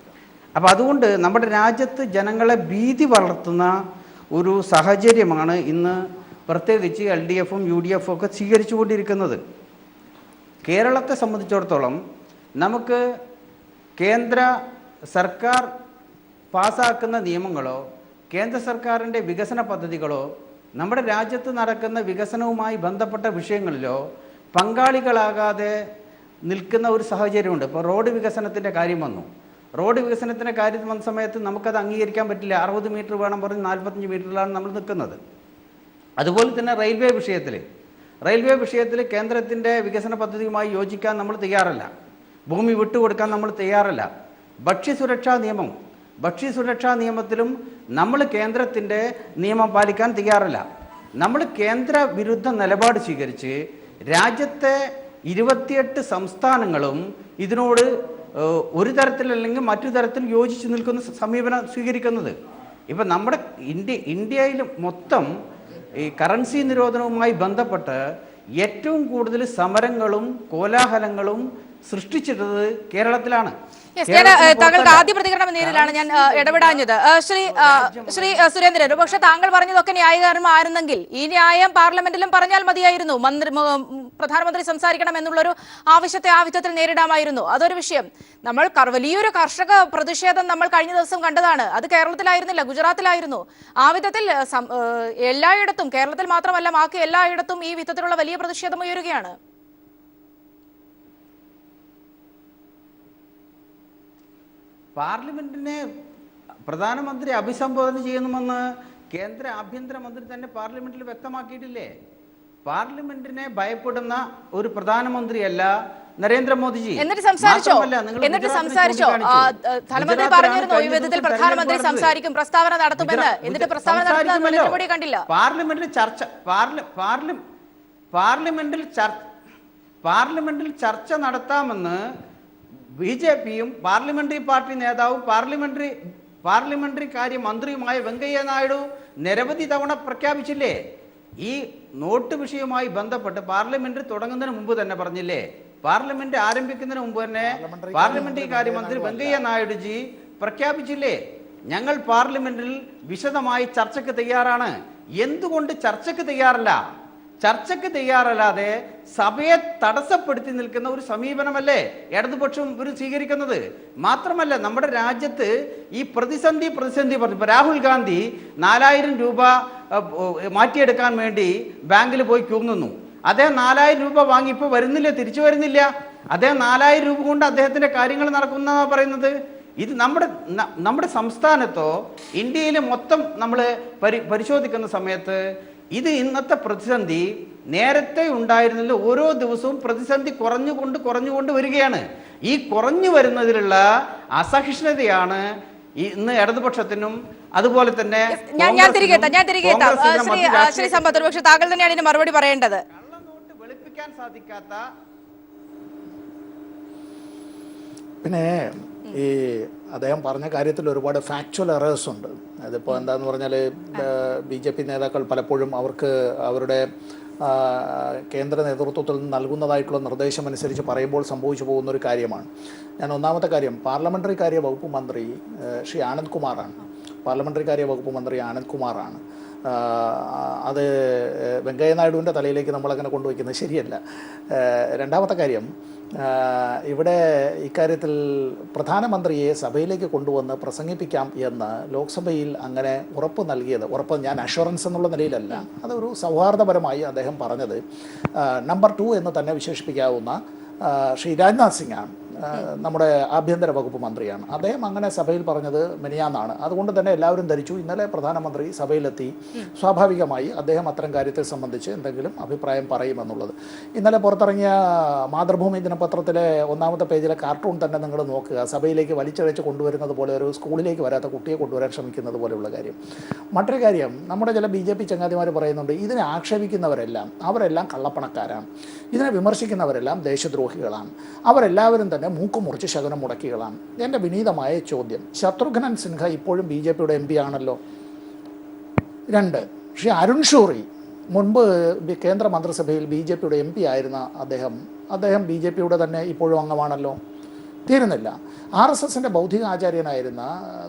അപ്പോൾ അതുകൊണ്ട് നമ്മുടെ രാജ്യത്ത് ജനങ്ങളെ ഭീതി വളർത്തുന്ന ഒരു സാഹചര്യമാണ് ഇന്ന് പ്രത്യേകിച്ച് LDFും UDFും ഒക്കെ സ്വീകരിച്ചു കൊണ്ടിരിക്കുന്നത്. കേരളത്തെ സംബന്ധിച്ചിടത്തോളം നമുക്ക് കേന്ദ്ര സർക്കാർ പാസ്സാക്കുന്ന നിയമങ്ങളോ കേന്ദ്ര സർക്കാരിൻ്റെ വികസന പദ്ധതികളോ നമ്മുടെ രാജ്യത്ത് നടക്കുന്ന വികസനവുമായി ബന്ധപ്പെട്ട വിഷയങ്ങളിലോ പങ്കാളികളാകാതെ നിൽക്കുന്ന ഒരു സാഹചര്യമുണ്ട്. ഇപ്പോൾ റോഡ് വികസനത്തിൻ്റെ കാര്യം വന്നു. റോഡ് വികസനത്തിൻ്റെ കാര്യം വന്ന സമയത്ത് നമുക്കത് അംഗീകരിക്കാൻ പറ്റില്ല. 60 മീറ്റർ വേണം പറഞ്ഞ് 45 മീറ്ററിലാണ് നമ്മൾ നിൽക്കുന്നത്. അതുപോലെ തന്നെ റെയിൽവേ വിഷയത്തിൽ കേന്ദ്രത്തിൻ്റെ വികസന പദ്ധതിയുമായി യോജിക്കാൻ നമ്മൾ തയ്യാറല്ല. ഭൂമി വിട്ടുകൊടുക്കാൻ നമ്മൾ തയ്യാറല്ല. ഭക്ഷ്യസുരക്ഷാ നിയമത്തിലും നമ്മൾ കേന്ദ്രത്തിൻ്റെ നിയമം പാലിക്കാൻ തയ്യാറല്ല. നമ്മൾ കേന്ദ്ര വിരുദ്ധ നിലപാട് സ്വീകരിച്ച് രാജ്യത്തെ 28 സംസ്ഥാനങ്ങളും ഇതിനോട് ഒരു തരത്തിലല്ലെങ്കിൽ മറ്റു തരത്തിൽ യോജിച്ച് നിൽക്കുന്ന സമീപനം സ്വീകരിക്കുന്നത്. ഇപ്പം നമ്മുടെ ഇന്ത്യയിൽ മൊത്തം ഈ കറൻസി നിരോധനവുമായി ബന്ധപ്പെട്ട് ഏറ്റവും കൂടുതൽ സമരങ്ങളും കോലാഹലങ്ങളും സൃഷ്ടിച്ചിട്ടത് കേരളത്തിലാണ്. Yes, താങ്കൾക്ക് ആദ്യ പ്രതികരണം എന്ന രീതിയിലാണ് ഞാൻ ഇടപെടാഞ്ഞത്. ശ്രീ സുരേന്ദ്രൻ, പക്ഷെ താങ്കൾ പറഞ്ഞതൊക്കെ ന്യായീകരണമായിരുന്നെങ്കിൽ ഈ ന്യായം പാർലമെന്റിലും പറഞ്ഞാൽ മതിയായിരുന്നു. പ്രധാനമന്ത്രി സംസാരിക്കണം എന്നുള്ളൊരു ആവശ്യത്തെ ആ വിധത്തിൽ നേരിടാമായിരുന്നു. അതൊരു വിഷയം. നമ്മൾ വലിയൊരു കർഷക പ്രതിഷേധം നമ്മൾ കഴിഞ്ഞ ദിവസം കണ്ടതാണ്. അത് കേരളത്തിലായിരുന്നില്ല, ഗുജറാത്തിലായിരുന്നു. ആ വിധത്തിൽ എല്ലായിടത്തും, കേരളത്തിൽ മാത്രമല്ല ബാക്കി എല്ലായിടത്തും ഈ വിധത്തിലുള്ള വലിയ പ്രതിഷേധം ഉയരുകയാണ്. പാർലമെന്റിനെ പ്രധാനമന്ത്രി അഭിസംബോധന ചെയ്യുന്നുമെന്ന് കേന്ദ്ര ആഭ്യന്തരമന്ത്രി തന്നെ പാർലമെന്റിൽ വ്യക്തമാക്കിയിട്ടില്ലേ? പാർലമെന്റിനെ ഭയപ്പെടുന്ന ഒരു പ്രധാനമന്ത്രിയല്ല നരേന്ദ്രമോദിജി. എന്നിട്ട് സംസാരിച്ചോ? ധനമന്ത്രി പറഞ്ഞിരുന്നു ഈ വിധത്തിൽ പ്രധാനമന്ത്രി സംസാരിക്കും, പ്രസ്താവന നടത്തുമെന്ന്. എന്നിട്ട് പ്രസ്താവന നടത്തുന്ന നടപടി കണ്ടില്ല. പാർലമെന്റിൽ ചർച്ച നടത്താമെന്ന് BJPയും പാർലമെന്ററി പാർട്ടി നേതാവും പാർലമെന്ററി കാര്യ മന്ത്രിയുമായ വെങ്കയ്യ നായിഡു നിരവധി തവണ പ്രഖ്യാപിച്ചില്ലേ? ഈ നോട്ട് വിഷയവുമായി ബന്ധപ്പെട്ട് പാർലമെന്റ് തുടങ്ങുന്നതിന് മുമ്പ് തന്നെ പറഞ്ഞില്ലേ? പാർലമെന്റ് ആരംഭിക്കുന്നതിന് മുമ്പ് തന്നെ പാർലമെന്ററി കാര്യമന്ത്രി വെങ്കയ്യ നായിഡുജി പ്രഖ്യാപിച്ചില്ലേ? ഞങ്ങൾ പാർലമെന്റിൽ വിശദമായി ചർച്ചയ്ക്ക് തയ്യാറാണ്. എന്തുകൊണ്ട് ചർച്ചയ്ക്ക് തയ്യാറല്ല? ചർച്ചയ്ക്ക് തയ്യാറല്ലാതെ സഭയെ തടസ്സപ്പെടുത്തി നിൽക്കുന്ന ഒരു സമീപനമല്ലേ ഇടതുപക്ഷം ഇവർ സ്വീകരിക്കുന്നത്? മാത്രമല്ല, നമ്മുടെ രാജ്യത്ത് ഈ പ്രതിസന്ധി പറഞ്ഞു. രാഹുൽ ഗാന്ധി 4000 രൂപ മാറ്റിയെടുക്കാൻ വേണ്ടി ബാങ്കിൽ പോയി ക്യൂ നിന്നു. അദ്ദേഹം 4000 രൂപ വാങ്ങി ഇപ്പോൾ വരുന്നില്ല, തിരിച്ചു വരുന്നില്ല. അദ്ദേഹം 4000 രൂപ കൊണ്ട് അദ്ദേഹത്തിന്റെ കാര്യങ്ങൾ നടക്കുന്നതാണ് പറയുന്നത്. ഇത് നമ്മുടെ സംസ്ഥാനത്തോ ഇന്ത്യയിലെ മൊത്തം നമ്മൾ പരിശോധിക്കുന്ന സമയത്ത് ഇത് ഇന്നത്തെ പ്രതിസന്ധി നേരത്തെ ഉണ്ടായിരുന്നില്ല. ഓരോ ദിവസവും പ്രതിസന്ധി കുറഞ്ഞുകൊണ്ട് വരികയാണ്. ഈ കുറഞ്ഞു വരുന്നതിലുള്ള അസഹിഷ്ണുതയാണ് ഇന്ന് ഇടതുപക്ഷത്തിനും അതുപോലെ തന്നെ ഞാൻ തിരികെ ശ്രീ സമ്പത്ത്, പക്ഷേ താങ്കൾ തന്നെയാണ് ഇതിന് മറുപടി പറയേണ്ടത്. കള്ളനോട്ട് വെളുപ്പിക്കാൻ സാധിക്കാത്ത പിന്നെ ഈ അദ്ദേഹം പറഞ്ഞ കാര്യത്തിൽ ഒരുപാട് ഫാക്ച്വൽ എറേഴ്സ് ഉണ്ട്. അതിപ്പോൾ എന്താന്ന് പറഞ്ഞാൽ BJP നേതാക്കൾ പലപ്പോഴും അവർക്ക് അവരുടെ കേന്ദ്ര നേതൃത്വത്തിൽ നിന്ന് നൽകുന്നതായിട്ടുള്ള നിർദ്ദേശം അനുസരിച്ച് പറയുമ്പോൾ സംഭവിച്ചു പോകുന്നൊരു കാര്യമാണ്. ഞാൻ ഒന്നാമത്തെ കാര്യം, പാർലമെൻ്ററി കാര്യ വകുപ്പ് മന്ത്രി ശ്രീ ആനന്ദ് കുമാറാണ്. പാർലമെൻ്ററി കാര്യ വകുപ്പ് മന്ത്രി ആനന്ദ് കുമാറാണ്. അത് വെങ്കയ്യ നായിഡുവിൻ്റെ തലയിലേക്ക് നമ്മളങ്ങനെ കൊണ്ടുവയ്ക്കുന്നത് ശരിയല്ല. രണ്ടാമത്തെ കാര്യം, ഇവിടെ ഇക്കാര്യത്തിൽ പ്രധാനമന്ത്രിയെ സഭയിലേക്ക് കൊണ്ടുവന്ന് പ്രസംഗിപ്പിക്കാം എന്ന് ലോക്സഭയിൽ അങ്ങനെ ഉറപ്പ് ഞാൻ അഷുറൻസ് എന്നുള്ള നിലയിലല്ല, അതൊരു സൗഹാർദ്ദപരമായി അദ്ദേഹം പറഞ്ഞത്. നമ്പർ 2 എന്ന് തന്നെ വിശേഷിപ്പിക്കാവുന്ന ശ്രീ രാജ്നാഥ് സിംഗാണ്, നമ്മുടെ ആഭ്യന്തര വകുപ്പ് മന്ത്രിയാണ്. അദ്ദേഹം അങ്ങനെ സഭയിൽ പറഞ്ഞത് മെനിയാന്നാണ്. അതുകൊണ്ട് തന്നെ എല്ലാവരും ധരിച്ചു ഇന്നലെ പ്രധാനമന്ത്രി സഭയിലെത്തി സ്വാഭാവികമായി അദ്ദേഹം അത്തരം കാര്യത്തെ സംബന്ധിച്ച് എന്തെങ്കിലും അഭിപ്രായം പറയുമെന്നുള്ളത്. ഇന്നലെ പുറത്തിറങ്ങിയ മാതൃഭൂമി ദിനപത്രത്തിലെ 1ാമത്തെ പേജിലെ കാർട്ടൂൺ തന്നെ നിങ്ങൾ നോക്കുക. സഭയിലേക്ക് വലിച്ചഴച്ച് കൊണ്ടുവരുന്നത് പോലെ, ഒരു സ്കൂളിലേക്ക് വരാത്ത കുട്ടിയെ കൊണ്ടുവരാൻ ശ്രമിക്കുന്നത് പോലെയുള്ള കാര്യം. മറ്റൊരു കാര്യം, നമ്മുടെ ചില BJP ചങ്ങാതിമാർ പറയുന്നുണ്ട് ഇതിനെ ആക്ഷേപിക്കുന്നവരെല്ലാം അവരെല്ലാം കള്ളപ്പണക്കാരാണ്, ഇതിനെ വിമർശിക്കുന്നവരെല്ലാം ദേശദ്രോഹികളാണ്, അവരെല്ലാവരും തന്നെ മൂക്ക് മുറിച്ച് ശകനം മുടക്കികളാണ്. എൻ്റെ വിനീതമായ ചോദ്യം, ശത്രുഘ്നൻ സിൻഹ ഇപ്പോഴും BJPയുടെ MP ആണല്ലോ. 2, ശ്രീ അരുൺ ഷൂറി മുൻപ് കേന്ദ്ര മന്ത്രിസഭയിൽ BJPയുടെ MP ആയിരുന്ന അദ്ദേഹം BJPയുടെ തന്നെ ഇപ്പോഴും അംഗമാണല്ലോ. തീരുന്നില്ല. RSSൻ്റെ ബൗദ്ധിക ആചാര്യനായിരുന്ന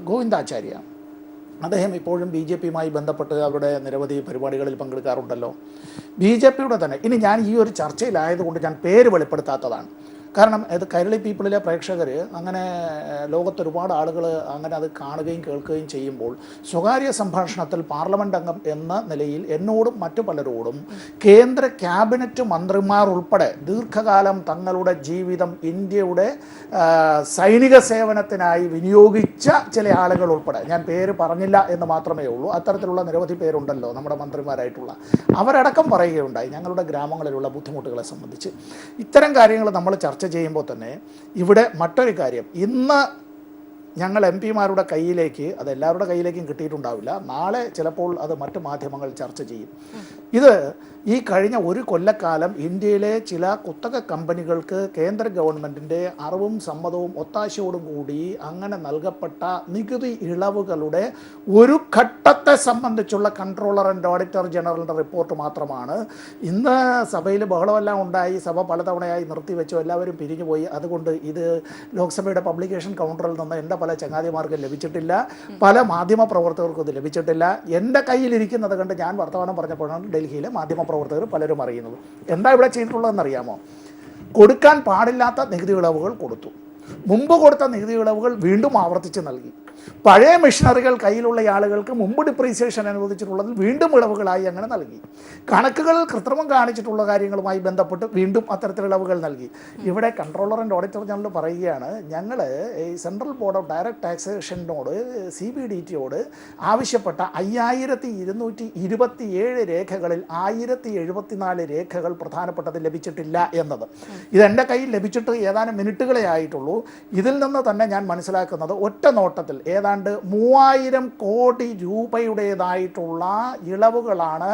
ഗോവിന്ദാചാര്യ, അദ്ദേഹം ഇപ്പോഴും BJPയുമായി ബന്ധപ്പെട്ട് അവരുടെ നിരവധി പരിപാടികളിൽ പങ്കെടുക്കാറുണ്ടല്ലോ. BJPയുടെ തന്നെ, ഇനി ഞാൻ ഈ ഒരു ചർച്ചയിലായതുകൊണ്ട് ഞാൻ പേര് വെളിപ്പെടുത്താത്തതാണ്. കാരണം ഇത് കൈരളി പീപ്പിളിലെ പ്രേക്ഷകർ അങ്ങനെ ലോകത്തൊരുപാട് ആളുകൾ അങ്ങനെ അത് കാണുകയും കേൾക്കുകയും ചെയ്യുമ്പോൾ സ്വകാര്യ സംഭാഷണത്തിൽ പാർലമെൻ്റ് അംഗം എന്ന നിലയിൽ എന്നോടും മറ്റു പലരോടും കേന്ദ്ര ക്യാബിനറ്റ് മന്ത്രിമാർ ഉൾപ്പെടെ ദീർഘകാലം തങ്ങളുടെ ജീവിതം ഇന്ത്യയുടെ സൈനിക സേവനത്തിനായി വിനിയോഗിച്ച ചില ആളുകൾ ഉൾപ്പെടെ, ഞാൻ പേര് പറഞ്ഞില്ല എന്ന് മാത്രമേ ഉള്ളൂ, അത്തരത്തിലുള്ള നിരവധി പേരുണ്ടല്ലോ നമ്മുടെ മന്ത്രിമാരായിട്ടുള്ള, അവരടക്കം പറയുകയുണ്ടായി ഞങ്ങളുടെ ഗ്രാമങ്ങളിലുള്ള ബുദ്ധിമുട്ടുകളെ സംബന്ധിച്ച്. ഇത്തരം കാര്യങ്ങൾ നമ്മൾ ചർച്ച ചെയ്യുമ്പോൾ തന്നെ ഇവിടെ മറ്റൊരു കാര്യം, ഇന്ന് ഞങ്ങൾ എം പിമാരുടെ കയ്യിലേക്ക്, അത് എല്ലാവരുടെ കയ്യിലേക്കും കിട്ടിയിട്ടുണ്ടാവില്ല, നാളെ ചിലപ്പോൾ അത് മറ്റ് മാധ്യമങ്ങൾ ചർച്ച ചെയ്യും. ഇത് ഈ കഴിഞ്ഞ ഒരു കൊല്ലക്കാലം ഇന്ത്യയിലെ ചില കുത്തക കമ്പനികൾക്ക് കേന്ദ്ര ഗവൺമെൻറ്റിൻ്റെ അറിവും സമ്മതവും ഒത്താശയോടും കൂടി അങ്ങനെ നൽകപ്പെട്ട നികുതി ഇളവുകളുടെ ഒരു ഘട്ടത്തെ സംബന്ധിച്ചുള്ള കൺട്രോളർ ആൻഡ് ഓഡിറ്റർ ജനറലിൻ്റെ റിപ്പോർട്ട് മാത്രമാണ്. ഇന്ന് സഭയിൽ ബഹളമെല്ലാം ഉണ്ടായി, സഭ പലതവണയായി നിർത്തിവെച്ചു, എല്ലാവരും പിരിഞ്ഞുപോയി. അതുകൊണ്ട് ഇത് ലോക്സഭയുടെ പബ്ലിക്കേഷൻ കൗണ്ടറിൽ നിന്ന് എൻ്റെ പല ചങ്ങാതിമാർക്കും ലഭിച്ചിട്ടില്ല, പല മാധ്യമ പ്രവർത്തകർക്കും ഇത് ലഭിച്ചിട്ടില്ല. എൻ്റെ കയ്യിലിരിക്കുന്നത് കണ്ട് ഞാൻ വർത്തമാനം പറഞ്ഞപ്പോഴാണ് ഡൽഹിയിലെ മാധ്യമപ്രവർത്തകർ പലരും അറിയുന്നത്. എന്താ ഇവിടെ ചെയ്തിട്ടുള്ളതെന്നറിയാമോ? കൊടുക്കാൻ പാടില്ലാത്ത നികുതി ഇളവുകൾ കൊടുത്തു. മുമ്പ് കൊടുത്ത നികുതി ഇളവുകൾ വീണ്ടും ആവർത്തിച്ച് നൽകി. പഴയ മെഷീനറികൾ കയ്യിലുള്ള ആളുകൾക്ക് മുമ്പ് ഡിപ്രീസിയേഷൻ അനുവദിച്ചിട്ടുള്ളതിൽ വീണ്ടും ഇളവുകളായി അങ്ങനെ നൽകി. കണക്കുകളിൽ കൃത്രിമം കാണിച്ചിട്ടുള്ള കാര്യങ്ങളുമായി ബന്ധപ്പെട്ട് വീണ്ടും അത്തരത്തിൽ ഇളവുകൾ നൽകി. ഇവിടെ കൺട്രോളർ ആൻഡ് ഓഡിറ്റർ ജനറൽ പറയുകയാണ്, ഞങ്ങൾ ഈ സെൻട്രൽ ബോർഡ് ഓഫ് ഡയറക്റ്റ് ടാക്സേഷനോട് CBDT ആവശ്യപ്പെട്ട 5227 രേഖകളിൽ 1074 രേഖകൾ പ്രധാനപ്പെട്ടത് ലഭിച്ചിട്ടില്ല എന്നത്. ഇതെൻ്റെ കയ്യിൽ ലഭിച്ചിട്ട് ഏതാനും മിനിറ്റുകളെ ആയിട്ടുള്ളൂ. ഇതിൽ നിന്ന് തന്നെ ഞാൻ മനസ്സിലാക്കുന്നത് ഒറ്റ നോട്ടത്തിൽ ഏതാണ്ട് 3000 കോടി രൂപയുടേതായിട്ടുള്ള ഇളവുകളാണ്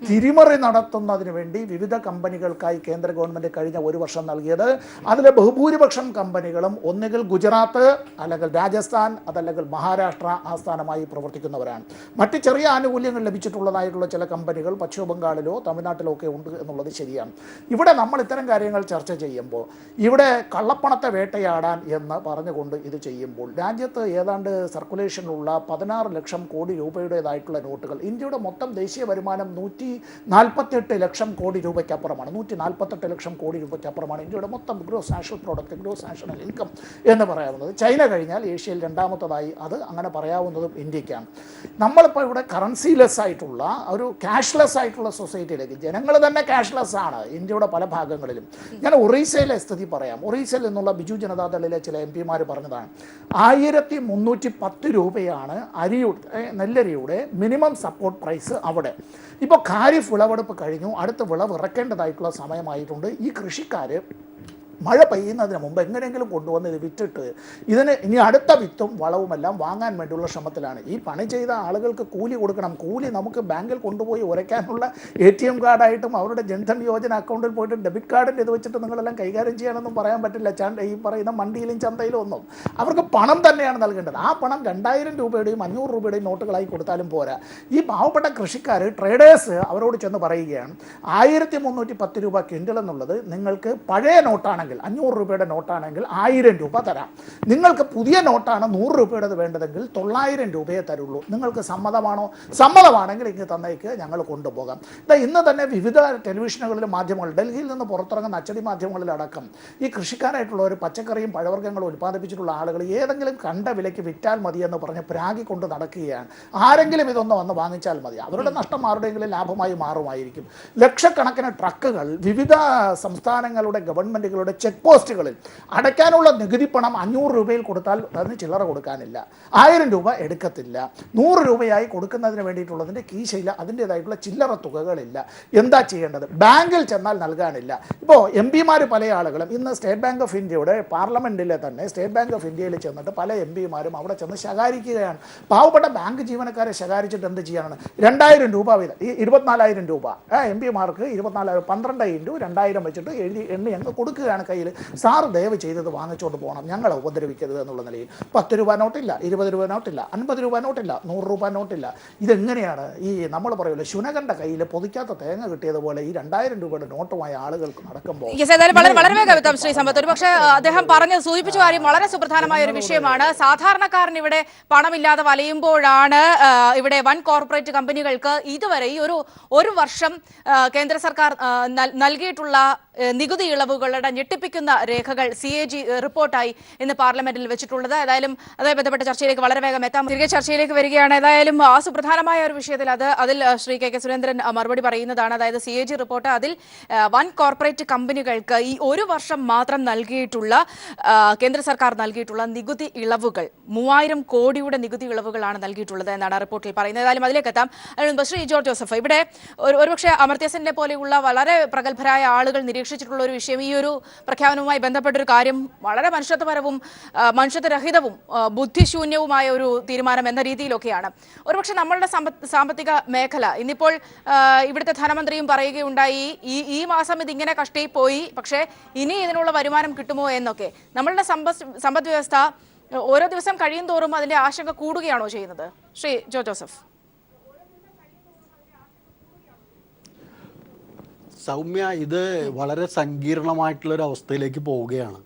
തിരിമറി നടത്തുന്നതിന് വേണ്ടി വിവിധ കമ്പനികൾക്കായി കേന്ദ്ര ഗവൺമെൻറ് കഴിഞ്ഞ ഒരു വർഷം നൽകിയത്. അതിലെ ബഹുഭൂരിപക്ഷം കമ്പനികളും ഒന്നുകിൽ ഗുജറാത്ത്, അല്ലെങ്കിൽ രാജസ്ഥാൻ, അതല്ലെങ്കിൽ മഹാരാഷ്ട്ര ആസ്ഥാനമായി പ്രവർത്തിക്കുന്നവരാണ്. മറ്റ് ചെറിയ ആനുകൂല്യങ്ങൾ ലഭിച്ചിട്ടുള്ളതായിട്ടുള്ള ചില കമ്പനികൾ പശ്ചിമ ബംഗാളിലോ തമിഴ്നാട്ടിലോ ഒക്കെ ഉണ്ട് എന്നുള്ളത് ശരിയാണ്. ഇവിടെ നമ്മൾ ഇത്തരം കാര്യങ്ങൾ ചർച്ച ചെയ്യുമ്പോൾ ഇവിടെ കള്ളപ്പണത്തെ വേട്ടയാടാൻ എന്ന് പറഞ്ഞുകൊണ്ട് ഇത് ചെയ്യുമ്പോൾ രാജ്യത്ത് ഏതാണ്ട് സർക്കുലേഷനിലുള്ള 16 ലക്ഷം കോടി രൂപയുടേതായിട്ടുള്ള നോട്ടുകൾ, ഇന്ത്യയുടെ മൊത്തം ദേശീയ വരുമാനം 148 ലക്ഷം കോടി രൂപയ്ക്കപ്പുറമാണ്. 148 ലക്ഷം കോടി രൂപയ്ക്കപ്പുറമാണ് ഇന്ത്യയുടെ മൊത്തം gross national product, gross national income എന്ന് പറയാവുന്നത്. ചൈന കഴിഞ്ഞാൽ ഏഷ്യയിൽ രണ്ടാമത്തതായി അത് അങ്ങനെ പറയാവുന്നതും ഇന്ത്യക്കാണ്. നമ്മളിപ്പോൾ ഇവിടെ കറൻസിലെസ് ആയിട്ടുള്ള ഒരു ക്യാഷ്ലെസ് ആയിട്ടുള്ള സൊസൈറ്റിയിലേക്ക്, ജനങ്ങൾ തന്നെ ക്യാഷ്ലെസ് ആണ് ഇന്ത്യയുടെ പല ഭാഗങ്ങളിലും. ഞാൻ ഒറീസയിലെ സ്ഥിതി പറയാം. ഒറീസയിൽ നിന്നുള്ള ബിജു ജനതാദളിലെ ചില MP മാർ പറഞ്ഞതാണ് 1310 രൂപയാണ് നെല്ലരിയുടെ മിനിമം സപ്പോർട്ട് പ്രൈസ് അവിടെ. ഇപ്പോൾ ഖാരിഫ് വിളവെടുപ്പ് കഴിഞ്ഞു, അടുത്ത വിളവ് ഇറക്കേണ്ടതായിട്ടുള്ള സമയമായിട്ടുണ്ട്. ഈ കൃഷിക്കാർ മഴ പെയ്യുന്നതിന് മുമ്പ് എങ്ങനെയെങ്കിലും കൊണ്ടുവന്ന് ഇത് വിറ്റിട്ട് ഇതിന് ഇനി അടുത്ത വിത്തും വളവുമെല്ലാം വാങ്ങാൻ വേണ്ടിയുള്ള ശ്രമത്തിലാണ്. ഈ പണി ചെയ്ത ആളുകൾക്ക് കൂലി കൊടുക്കണം. കൂലി നമുക്ക് ബാങ്കിൽ കൊണ്ടുപോയി ഉരയ്ക്കാനുള്ള ATM കാർഡായിട്ടും അവരുടെ ജൻധൻ യോജന അക്കൗണ്ടിൽ പോയിട്ട് ഡെബിറ്റ് കാർഡിൻ്റെ ഇത് വെച്ചിട്ട് നിങ്ങളെല്ലാം കൈകാര്യം ചെയ്യാനൊന്നും പറയാൻ പറ്റില്ല. ഈ പറയുന്ന മണ്ടിയിലും ചന്തയിലും ഒന്നും അവർക്ക് പണം തന്നെയാണ് നൽകേണ്ടത്. ആ പണം 2000 രൂപയുടെയും 500 രൂപയുടെയും നോട്ടുകളായി കൊടുത്താലും പോരാ. ഈ പാവപ്പെട്ട കൃഷിക്കാർ, ട്രേഡേഴ്സ് അവരോട് ചെന്ന് പറയുകയാണ് 1310 രൂപ ക്വിൻ്റൽ എന്നുള്ളത് നിങ്ങൾക്ക് പഴയ നോട്ടാണ്, 500 രൂപയുടെ നോട്ടാണെങ്കിൽ 1000 രൂപ തരാം. നിങ്ങൾക്ക് പുതിയ നോട്ടാണ് 100 രൂപയുടേത് വേണ്ടതെങ്കിൽ 900 രൂപയെ തരുള്ളൂ. നിങ്ങൾക്ക് സമ്മതമാണോ? സമ്മതമാണെങ്കിൽ ഇങ്ങ് തന്നേക്ക്, ഞങ്ങൾ കൊണ്ടുപോകാം. ഇന്ന് തന്നെ വിവിധ ടെലിവിഷനുകളിലും മാധ്യമങ്ങൾ, ഡൽഹിയിൽ നിന്ന് പുറത്തിറങ്ങുന്ന അച്ചടി മാധ്യമങ്ങളിലടക്കം ഈ കൃഷിക്കാരായിട്ടുള്ള ഒരു പച്ചക്കറിയും പഴവർഗ്ഗങ്ങളും ഉൽപ്പാദിപ്പിച്ചിട്ടുള്ള ആളുകൾ ഏതെങ്കിലും കണ്ട വിലയ്ക്ക് വിറ്റാൽ മതിയെന്ന് പറഞ്ഞ് പ്രാഗി കൊണ്ട് നടക്കുകയാണ്. ആരെങ്കിലും ഇതൊന്ന് വന്ന് വാങ്ങിച്ചാൽ മതി, അവരുടെ നഷ്ടം ആരുടെയെങ്കിലും ലാഭമായി മാറുമായിരിക്കും. ലക്ഷക്കണക്കിന് ട്രക്കുകൾ വിവിധ സംസ്ഥാനങ്ങളുടെ ഗവൺമെൻറ്റുകളുടെ ചെക്ക് പോസ്റ്റുകളിൽ അടയ്ക്കാനുള്ള നികുതി പണം 500 രൂപയിൽ കൊടുത്താൽ അതിന് ചില്ലറ കൊടുക്കാനില്ല, 1000 രൂപ എടുക്കത്തില്ല. 100 രൂപയായി കൊടുക്കുന്നതിന് വേണ്ടിയിട്ടുള്ളതിൻ്റെ കീശയില്ല, അതിൻ്റേതായിട്ടുള്ള ചില്ലറ തുകകളില്ല. എന്താ ചെയ്യേണ്ടത്? ബാങ്കിൽ ചെന്നാൽ നൽകാനില്ല. ഇപ്പോൾ MP മാർ പല ആളുകളും ഇന്ന് സ്റ്റേറ്റ് ബാങ്ക് ഓഫ് ഇന്ത്യയുടെ പാർലമെൻറ്റിലെ തന്നെ സ്റ്റേറ്റ് ബാങ്ക് ഓഫ് ഇന്ത്യയിൽ ചെന്നിട്ട് പല MP മാരും അവിടെ ചെന്ന് ശകാരിക്കുകയാണ്. പാവപ്പെട്ട ബാങ്ക് ജീവനക്കാരെ ശകാരിച്ചിട്ട് എന്ത് ചെയ്യാനാണ്? 2000 രൂപ വീതം, ഈ 24,000 രൂപ MP മാർക്ക് 24,000, 12 × 2000 വെച്ചിട്ട് എണ്ണി അങ്ങ് കൊടുക്കുകയാണ് കയ്യിൽ. സാറ് ദയവ് ചെയ്തത് വാങ്ങിച്ചുകൊണ്ട് പോകണം, ഞങ്ങളെ ഉപദ്രവിക്കരുത് എന്നുള്ള നിലയിൽ. 10 രൂപ നോട്ടില്ല, 20 രൂപ നോട്ടില്ല, 50 രൂപ നോട്ടില്ല, 100 രൂപ നോട്ടില്ല. ഇതെങ്ങനെയാണ്? ഈ നമ്മൾ പറയുമല്ലോ ശുനകൻ്റെ കയ്യിൽ പൊതിക്കാത്ത തേങ്ങ കിട്ടിയതുപോലെ ഈ 2000 രൂപയുടെ നോട്ടുമായി ആളുകൾക്ക് നടക്കുമ്പോൾ വളരെ വേഗം ശ്രീ സമ്പത്ത്, ഒരു പക്ഷേ അദ്ദേഹം സൂചിപ്പിച്ച കാര്യം വളരെ സുപ്രധാനമായ ഒരു വിഷയമാണ്. സാധാരണക്കാരൻ ഇവിടെ പണമില്ലാതെ വലയുമ്പോഴാണ് ഇവിടെ വൻ കോർപ്പറേറ്റ് കമ്പനികൾക്ക് ഇതുവരെ ഈ ഒരു വർഷം കേന്ദ്ര സർക്കാർ നൽകിയിട്ടുള്ള നികുതി ഇളവുകളുടെ ഞെട്ടിപ്പിക്കുന്ന രേഖകൾ CAG റിപ്പോർട്ടായി ഇന്ന് പാർലമെന്റിൽ വെച്ചിട്ടുള്ളത്. ഏതായാലും അതുമായി ബന്ധപ്പെട്ട ചർച്ചയിലേക്ക് വളരെ വേഗം എത്താം. തിരികെ ചർച്ചയിലേക്ക് വരികയാണ്. ഏതായാലും ആ സുപ്രധാനമായ ഒരു വിഷയത്തിൽ അതിൽ ശ്രീ KK സുരേന്ദ്രൻ മറുപടി പറയുന്നതാണ്. അതായത് CAG റിപ്പോർട്ട് അതിൽ വൻ കോർപ്പറേറ്റ് കമ്പനികൾക്ക് ഈ ഒരു വർഷം മാത്രം നൽകിയിട്ടുള്ള കേന്ദ്ര സർക്കാർ നൽകിയിട്ടുള്ള നികുതി ഇളവുകൾ 3000 കോടിയുടെ നികുതി ഇളവുകളാണ് നൽകിയിട്ടുള്ളത് എന്നാണ് റിപ്പോർട്ടിൽ പറയുന്നത്. ഏതായാലും അതിലേക്ക് എത്താം. അതിന് മുൻപ് ശ്രീ ജോർജ് ജോസഫ്, ഇവിടെ ഒരുപക്ഷെ അമർത്യ സെന്നിനെ പോലെയുള്ള വളരെ പ്രഗത്ഭരായ ആളുകൾ പ്രതീക്ഷിച്ചിട്ടുള്ള ഒരു വിഷയം. ഈ ഒരു പ്രഖ്യാപനവുമായി ബന്ധപ്പെട്ടൊരു കാര്യം വളരെ മനുഷ്യത്വപരവും മനുഷ്യത്വരഹിതവും ബുദ്ധിശൂന്യവുമായ ഒരു തീരുമാനം എന്ന രീതിയിലൊക്കെയാണ്. ഒരുപക്ഷെ നമ്മളുടെ സാമ്പത്തിക മേഖല ഇന്നിപ്പോൾ ഇവിടുത്തെ ധനമന്ത്രിയും പറയുകയുണ്ടായി, ഈ മാസം ഇതിങ്ങനെ കഷ്ടിപ്പോയി, പക്ഷേ ഇനി ഇതിനുള്ള വരുമാനം കിട്ടുമോ എന്നൊക്കെ. നമ്മളുടെ സമ്പദ് വ്യവസ്ഥ ഓരോ ദിവസം കഴിയും തോറും അതിന്റെ ആശങ്ക കൂടുകയാണോ ചെയ്യുന്നത്? ശ്രീ ജോസഫ്. സൗമ്യ, ഇത് വളരെ സങ്കീർണമായിട്ടുള്ളൊരു അവസ്ഥയിലേക്ക് പോവുകയാണ്.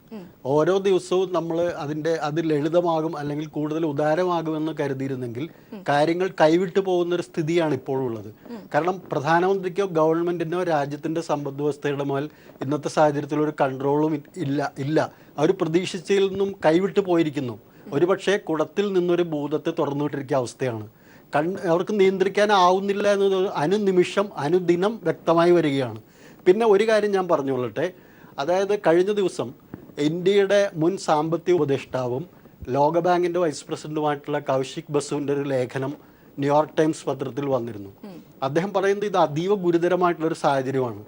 ഓരോ ദിവസവും നമ്മൾ അത് ലളിതമാകും അല്ലെങ്കിൽ കൂടുതൽ ഉദാരമാകുമെന്ന് കരുതിയിരുന്നെങ്കിൽ കാര്യങ്ങൾ കൈവിട്ടു പോകുന്നൊരു സ്ഥിതിയാണ് ഇപ്പോഴുള്ളത്. കാരണം പ്രധാനമന്ത്രിക്കോ ഗവൺമെന്റിനോ രാജ്യത്തിന്റെ സമ്പദ് വ്യവസ്ഥയുടെ മേൽ ഇന്നത്തെ സാഹചര്യത്തിൽ ഒരു കൺട്രോളും ഇല്ല. അവർ പ്രതീക്ഷിച്ചതിൽ നിന്നും കൈവിട്ടു പോയിരിക്കുന്നു. ഒരുപക്ഷെ കുടത്തിൽ നിന്നൊരു ഭൂതത്തെ തുറന്നുവിട്ടിരിക്കുന്ന അവസ്ഥയാണ്. അവർക്ക് നിയന്ത്രിക്കാനാവുന്നില്ല എന്നത് അനുനിമിഷം അനുദിനം വ്യക്തമായി വരികയാണ്. പിന്നെ ഒരു കാര്യം ഞാൻ പറഞ്ഞുകൊള്ളട്ടെ, അതായത് കഴിഞ്ഞ ദിവസം ഇന്ത്യയുടെ മുൻ സാമ്പത്തിക ഉപദേഷ്ടാവും ലോകബാങ്കിന്റെ വൈസ് പ്രസിഡന്റുമായിട്ടുള്ള കൗശിക് ബസുവിന്റെ ഒരു ലേഖനം ന്യൂയോർക്ക് ടൈംസ് പത്രത്തിൽ വന്നിരുന്നു. അദ്ദേഹം പറയുന്നത് ഇത് അതീവ ഗുരുതരമായിട്ടുള്ളൊരു സാഹചര്യമാണ്.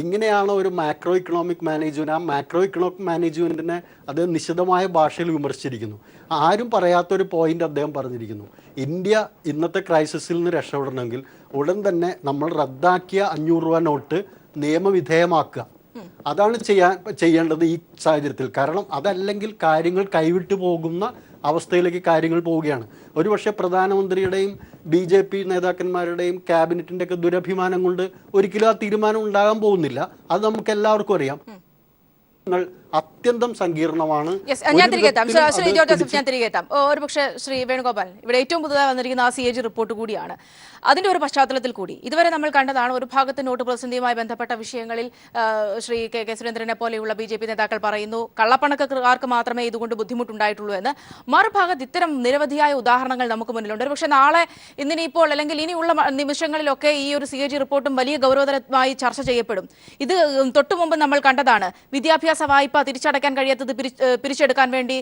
ഇങ്ങനെയാണ് ഒരു മാക്രോ ഇക്കണോമിക് മാനേജ്മെന്റ്, ആ മാക്രോ ഇക്കണോമിക് മാനേജ്മെന്റിനെ അദ്ദേഹം നിശിതമായ ഭാഷയിൽ വിമർശിച്ചിരിക്കുന്നു. ആരും പറയാത്തൊരു പോയിന്റ് അദ്ദേഹം പറഞ്ഞിരിക്കുന്നു. ഇന്ത്യ ഇന്നത്തെ ക്രൈസിസിൽ നിന്ന് രക്ഷപ്പെടണമെങ്കിൽ ഉടൻ തന്നെ നമ്മൾ റദ്ദാക്കിയ 500 രൂപ നോട്ട് നിയമവിധേയമാക്കുക. അതാണ് ചെയ്യേണ്ടത് ഈ സാഹചര്യത്തിൽ. കാരണം അതല്ലെങ്കിൽ കാര്യങ്ങൾ കൈവിട്ടു പോകുന്ന അവസ്ഥയിലേക്ക് കാര്യങ്ങൾ പോവുകയാണ്. ഒരുപക്ഷെ പ്രധാനമന്ത്രിയുടെയും BJP നേതാക്കന്മാരുടെയും ക്യാബിനറ്റിൻ്റെ ഒക്കെ ദുരഭിമാനം കൊണ്ട് ഒരിക്കലും ആ തീരുമാനം ഉണ്ടാകാൻ പോകുന്നില്ല. അത് നമുക്ക് എല്ലാവർക്കും അറിയാം. അത്യന്തം സങ്കീർണമാണ്. ഞാൻ തിരികെ എത്താം. ഒരുപക്ഷെ ശ്രീ വേണുഗോപാൽ, ഇവിടെ ഏറ്റവും പുതുതായി വന്നിരിക്കുന്ന ആ CAG റിപ്പോർട്ട് കൂടിയാണ്. അതിന്റെ ഒരു പശ്ചാത്തലത്തിൽ കൂടി ഇതുവരെ നമ്മൾ കണ്ടതാണ്, ഒരു ഭാഗത്ത് നോട്ട് പ്രതിസന്ധിയുമായി ബന്ധപ്പെട്ട വിഷയങ്ങളിൽ ശ്രീ കെ സുരേന്ദ്രനെ പോലെയുള്ള BJP നേതാക്കൾ പറയുന്നു കള്ളപ്പണക്കാർക്ക് മാത്രമേ ഇതുകൊണ്ട് ബുദ്ധിമുട്ടുണ്ടായിട്ടുള്ളൂ എന്ന്. മറുഭാഗത്ത് ഇത്തരം നിരവധിയായ ഉദാഹരണങ്ങൾ നമുക്ക് മുന്നിലുണ്ട്. ഒരുപക്ഷെ നാളെ ഇന്നിപ്പോൾ അല്ലെങ്കിൽ ഇനിയുള്ള നിമിഷങ്ങളിലൊക്കെ ഈ ഒരു CAG റിപ്പോർട്ടും വലിയ ഗൗരവതരമായി ചർച്ച ചെയ്യപ്പെടും. ഇത് തൊട്ടു മുമ്പ് നമ്മൾ കണ്ടതാണ്. വിദ്യാഭ്യാസ വായ്പ തിരിച്ചടയ്ക്കാൻ കഴിയാത്തത് പിരിച്ചെടുക്കാൻ വേണ്ടി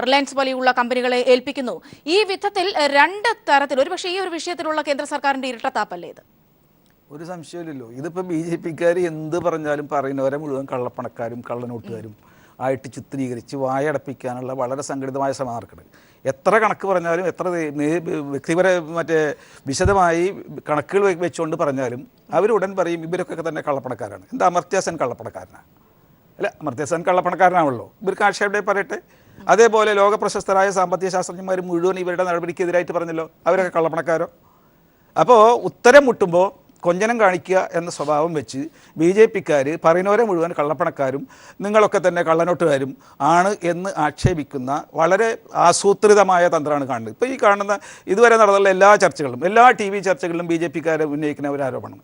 റിലയൻസ് പോലെയുള്ള കമ്പനികളെ ഏൽപ്പിക്കുന്നു. ഈ വിധത്തിൽ രണ്ട് തരത്തിൽ ഒരുപക്ഷെ ഈ ഒരു വിഷയത്തിലുള്ള കേന്ദ്ര സർക്കാരിന്റെ ഇരട്ടത്താപ്പല്ലേ ഇത്? ഒരു സംശയമില്ലല്ലോ. ഇതിപ്പോൾ BJPക്കാർ എന്ത് പറഞ്ഞാലും പറയുന്നവരെ മുഴുവൻ കള്ളപ്പണക്കാരും കള്ളനോട്ടുകാരും ആയിട്ട് ചിത്രീകരിച്ച് വായടപ്പിക്കാനുള്ള വളരെ സംഘടിതമായ ശ്രമം നടക്കുന്നത്. എത്ര കണക്ക് പറഞ്ഞാലും എത്ര വ്യക്തിപര വിശദമായി കണക്കുകൾ വെച്ചുകൊണ്ട് പറഞ്ഞാലും അവരുടൻ പറയും ഇവരൊക്കെ തന്നെ കള്ളപ്പണക്കാരാണ്. എന്താ അമർത്യ സെൻ കള്ളപ്പണക്കാരനാണ്? അല്ല, അമർത്യ സെൻ കള്ളപ്പണക്കാരനാണല്ലോ. ഇവർക്ക് ആക്ഷേപം പറയട്ടെ. അതേപോലെ ലോക പ്രശസ്തരായ സാമ്പത്തിക ശാസ്ത്രജ്ഞന്മാർ മുഴുവൻ ഇവരുടെ നടപടിക്കെതിരായിട്ട് പറഞ്ഞല്ലോ, അവരൊക്കെ കള്ളപ്പണക്കാരോ? അപ്പോൾ ഉത്തരം മുട്ടുമ്പോൾ കൊഞ്ഞനം കാണിക്കുക എന്ന സ്വഭാവം വെച്ച് BJPക്കാർ പറയുന്നവരെ മുഴുവൻ കള്ളപ്പണക്കാരും നിങ്ങളൊക്കെ തന്നെ കള്ളനോട്ടുകാരും ആണ് എന്ന് ആക്ഷേപിക്കുന്ന വളരെ ആസൂത്രിതമായ തന്ത്രമാണ് കാണുന്നത്. ഇപ്പോൾ ഈ കാണുന്ന ഇതുവരെ നടന്നുള്ള എല്ലാ ചർച്ചകളിലും എല്ലാ TV ചർച്ചകളിലും BJPക്കാർ ഉന്നയിക്കുന്ന ഒരു ആരോപണം.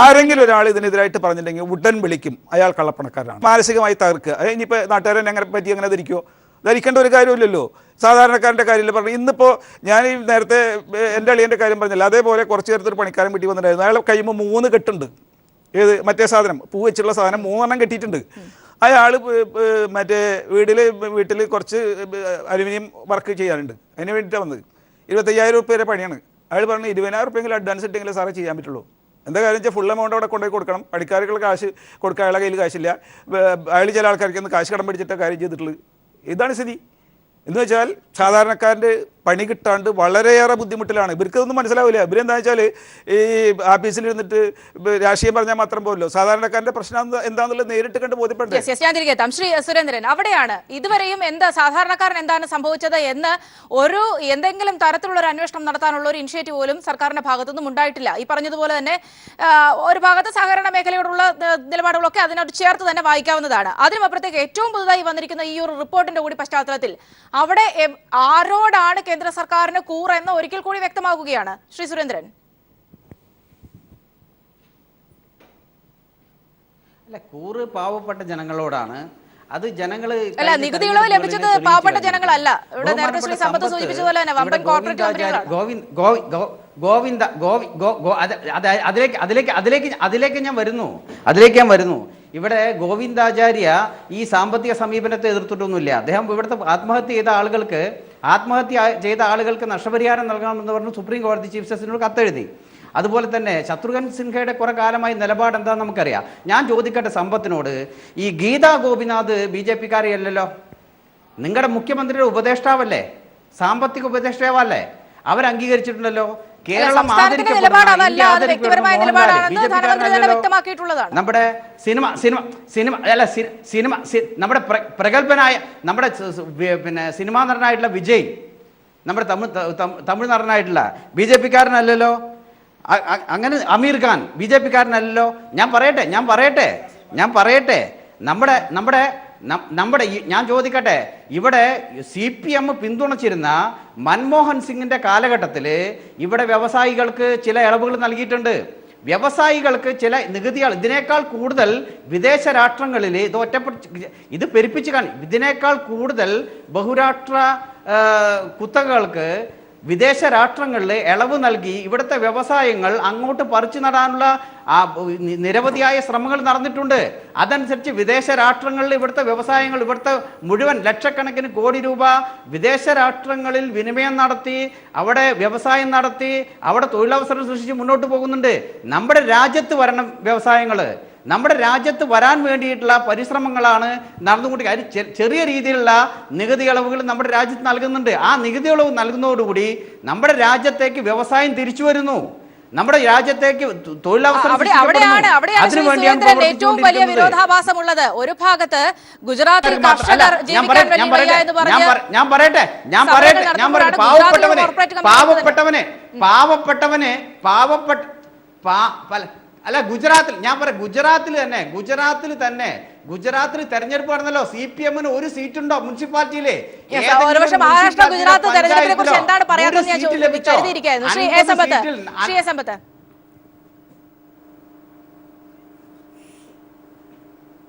ആരെങ്കിലും ഒരാൾ ഇതിനെതിരായിട്ട് പറഞ്ഞിട്ടുണ്ടെങ്കിൽ ഉടൻ വിളിക്കും അയാൾ കള്ളപ്പണക്കാരാണ്. മാനസികമായി തകർക്കുക. ഇനിയിപ്പോൾ നാട്ടുകാരെ എങ്ങനെ പറ്റി അങ്ങനെ ധരിക്കേണ്ട ഒരു കാര്യമില്ലല്ലോ. സാധാരണക്കാരൻ്റെ കാര്യമില്ല പറഞ്ഞു. ഇന്നിപ്പോൾ ഞാൻ ഈ നേരത്തെ എൻ്റെ അളിയൻ്റെ കാര്യം പറഞ്ഞില്ല, അതേപോലെ കുറച്ച് നേരത്തെ ഒരു പണിക്കാരൻ വീട്ടിൽ വന്നിട്ടുണ്ടായിരുന്നു. അയാൾ കഴിയുമ്പോൾ 3 കെട്ടുണ്ട്. ഏത് മറ്റേ സാധനം പൂ വെച്ചുള്ള സാധനം 3 കെട്ടിയിട്ടുണ്ട്. അയാൾ വീട്ടിൽ കുറച്ച് അലുമിനിയം വർക്ക് ചെയ്യാനുണ്ട്. അതിന് വേണ്ടിയിട്ടാണ് വന്നത്. 25,000 രൂപ വരെ പണിയാണ്. അയാൾ പറഞ്ഞു 20,000 രൂപയെങ്കിലും അഡ്വാൻസ് ഇട്ടെങ്കിലും സാറേ ചെയ്യാൻ പറ്റുള്ളൂ. എന്താ കാര്യം വെച്ചാൽ ഫുൾ എമൗണ്ട് അവിടെ കൊണ്ടുപോയി കൊടുക്കണം. പണിക്കാർക്കുള്ള കാശ് കൊടുക്കാൻ അയാളുടെ കയ്യിൽ കാശില്ല. അയാൾ ചില ആൾക്കാർക്ക് ഒന്ന് കാശ് കടം പിടിച്ചിട്ട് കാര്യം ചെയ്തിട്ടുള്ളത്. ഇതാണ് സ്ഥിതി. എന്ന് വെച്ചാൽ സാധാരണക്കാരൻ്റെ പണി കിട്ടാണ്ട് വളരെയേറെ ബുദ്ധിമുട്ടിലാണ്. ഇവർക്കൊന്നും മനസ്സിലാവില്ല. ഇവരെന്താ വെച്ചാൽ ഈ ആഫീസിലിരുന്നിട്ട് രാഷ്ട്രീയം പറഞ്ഞാൽ മാത്രം പോലല്ലോ. സാധാരണക്കാരൻ്റെ പ്രശ്നം എന്താണെന്നുള്ളത് നേരിട്ട് കണ്ട് ബോധ്യപ്പെട്ടേ. ഞാൻ തിരികെ എത്താം. ശ്രീ സുരേന്ദ്രൻ, അവിടെയാണ് ഇതുവരെയും സാധാരണക്കാരൻ എന്താണ് സംഭവിച്ചത് എന്ന് എന്തെങ്കിലും തരത്തിലുള്ള ഒരു അന്വേഷണം നടത്താനുള്ള ഒരു ഇനിഷ്യേറ്റീവ് പോലും സർക്കാരിന്റെ ഭാഗത്തുനിന്നും ഉണ്ടായിട്ടില്ല. ഈ പറഞ്ഞതുപോലെ തന്നെ ഒരു ഭാഗത്ത് സഹകരണ മേഖലയോടുള്ള നിലപാടുകളൊക്കെ അതിനോട് ചേർത്ത് തന്നെ വായിക്കാവുന്നതാണ്. അതിനുമപ്പുറത്തേക്ക് ഏറ്റവും പുതുതായി വന്നിരിക്കുന്ന ഈ ഒരു റിപ്പോർട്ടിന്റെ കൂടി പശ്ചാത്തലത്തിൽ അവിടെ ആരോടാണ് കേന്ദ്ര സർക്കാരിന് കൂറ് എന്ന് ഒരിക്കൽ കൂടി വ്യക്തമാകുകയാണ്. ശ്രീ സുരേന്ദ്രൻ. അല്ല, കൂറ് പാവപ്പെട്ട ജനങ്ങളോടാണ്. അത് ജനങ്ങൾ അല്ല, നികുതി ഇളവ് ലഭിച്ചത് പാവപ്പെട്ട ജനങ്ങളല്ല. ഇവിടെ നേരത്തെ ശ്രീ സമ്പത്ത് സൂചിപ്പിച്ചതുപോലെ തന്നെ വമ്പൻ കോർപ്പറേറ്റ് കമ്പനികളാണ്. അതിലേക്ക് ഞാൻ വരുന്നു. ഇവിടെ ഗോവിന്ദാചാര്യ ഈ സാമ്പത്തിക സമീപനത്തെ എതിർത്തിട്ടൊന്നുമില്ല. അദ്ദേഹം ഇവിടുത്തെ ആത്മഹത്യ ചെയ്ത ആളുകൾക്ക് നഷ്ടപരിഹാരം നൽകണമെന്ന് പറഞ്ഞു സുപ്രീം കോടതി ചീഫ് ജസ്റ്റിസിനോട് കത്തെഴുതി. അതുപോലെ തന്നെ ശത്രുഘ്നൻ സിൻഹയുടെ കുറെ കാലമായി നിലപാട് എന്താണെന്ന് നമുക്കറിയാം. ഞാൻ ചോദിക്കട്ടെ സമ്പത്തിനോട്, ഈ ഗീതാ ഗോപിനാഥ് BJP കാരിയല്ലല്ലോ, നിങ്ങളുടെ മുഖ്യമന്ത്രിയുടെ ഉപദേഷ്ടാവല്ലേ, സാമ്പത്തിക ഉപദേഷ്ടാവല്ലേ, അവർ അംഗീകരിച്ചിട്ടുണ്ടല്ലോ. കേരളം സംസ്ഥാനത്തിന്റെ നിലപാട് അതല്ല, അത് വ്യക്തിപരമായ നിലപാടാണെന്ന് ധനമന്ത്രി തന്നെ വ്യക്തമാക്കിയിട്ടുള്ളതാണ്. നമ്മുടെ നമ്മുടെ പ്രഗത്ഭനായ നമ്മുടെ പിന്നെ സിനിമാ നടനായിട്ടുള്ള വിജയ്, നമ്മുടെ തമിഴ് നടനായിട്ടുള്ള BJP കാരനല്ലല്ലോ. അങ്ങനെ അമീർ ഖാൻ BJP കാരനല്ലല്ലോ. ഞാൻ പറയട്ടെ നമ്മുടെ ഞാൻ ചോദിക്കട്ടെ, ഇവിടെ CPM പിന്തുണച്ചിരുന്ന മൻമോഹൻ സിംഗിന്റെ കാലഘട്ടത്തിൽ ഇവിടെ വ്യവസായികൾക്ക് ചില ഇളവുകൾ നൽകിയിട്ടുണ്ട്. വ്യവസായികൾക്ക് ചില നികുതികൾ ഇതിനേക്കാൾ കൂടുതൽ വിദേശ രാഷ്ട്രങ്ങളിൽ ഇത് പെരുപ്പിച്ച് ഇതിനേക്കാൾ കൂടുതൽ ബഹുരാഷ്ട്ര കുത്തകകൾക്ക് വിദേശ രാഷ്ട്രങ്ങളിൽ ഇളവ് നൽകി ഇവിടുത്തെ വ്യവസായങ്ങൾ അങ്ങോട്ട് പറിച്ചു നടാനുള്ള നിരവധിയായ ശ്രമങ്ങൾ നടന്നിട്ടുണ്ട്. അതനുസരിച്ച് വിദേശ രാഷ്ട്രങ്ങളിൽ ഇവിടുത്തെ വ്യവസായങ്ങൾ, ഇവിടുത്തെ മുഴുവൻ ലക്ഷക്കണക്കിന് കോടി രൂപ വിദേശ രാഷ്ട്രങ്ങളിൽ വിനിമയം നടത്തി, അവിടെ വ്യവസായം നടത്തി, അവിടെ തൊഴിലവസരം സൃഷ്ടിച്ച് മുന്നോട്ട് പോകുന്നുണ്ട്. നമ്മുടെ രാജ്യത്ത് വരണം വ്യവസായങ്ങൾ, നമ്മുടെ രാജ്യത്ത് വരാൻ വേണ്ടിയിട്ടുള്ള പരിശ്രമങ്ങളാണ് നടന്നുകൊണ്ടിരിക്കുക. ചെറിയ രീതിയിലുള്ള നികുതി ഇളവുകൾ നമ്മുടെ രാജ്യത്ത് നൽകുന്നുണ്ട്. ആ നികുതി ഇളവ് നൽകുന്നതോടുകൂടി നമ്മുടെ രാജ്യത്തേക്ക് വ്യവസായം തിരിച്ചു വരുന്നു, നമ്മുടെ രാജ്യത്തേക്ക് തൊഴിലവസരം. അവിടെയാണ് ഏറ്റവും വലിയ വിരോധാഭാസമുള്ളത്. ഒരു ഭാഗത്ത് ഗുജറാത്തിൽ കർഷകർ ജീവിക്കാൻ വലിയ വയ്യ എന്ന് പറഞ്ഞ് ഞാൻ പറയട്ടെ അല്ല ഗുജറാത്തിൽ തെരഞ്ഞെടുപ്പ് നടന്നല്ലോ. CPM-ന് ഒരു സീറ്റുണ്ടോ മുനിസിപ്പാലിറ്റിയിലെ? മഹാരാഷ്ട്ര ഗുജറാത്ത് തെരഞ്ഞെടുപ്പിനെ കുറിച്ച് എന്താണ് പറയാത്തത് ഞാൻ കരുതിയിരിക്കുന്നു. ശ്രീ എ സമ്പത്ത്,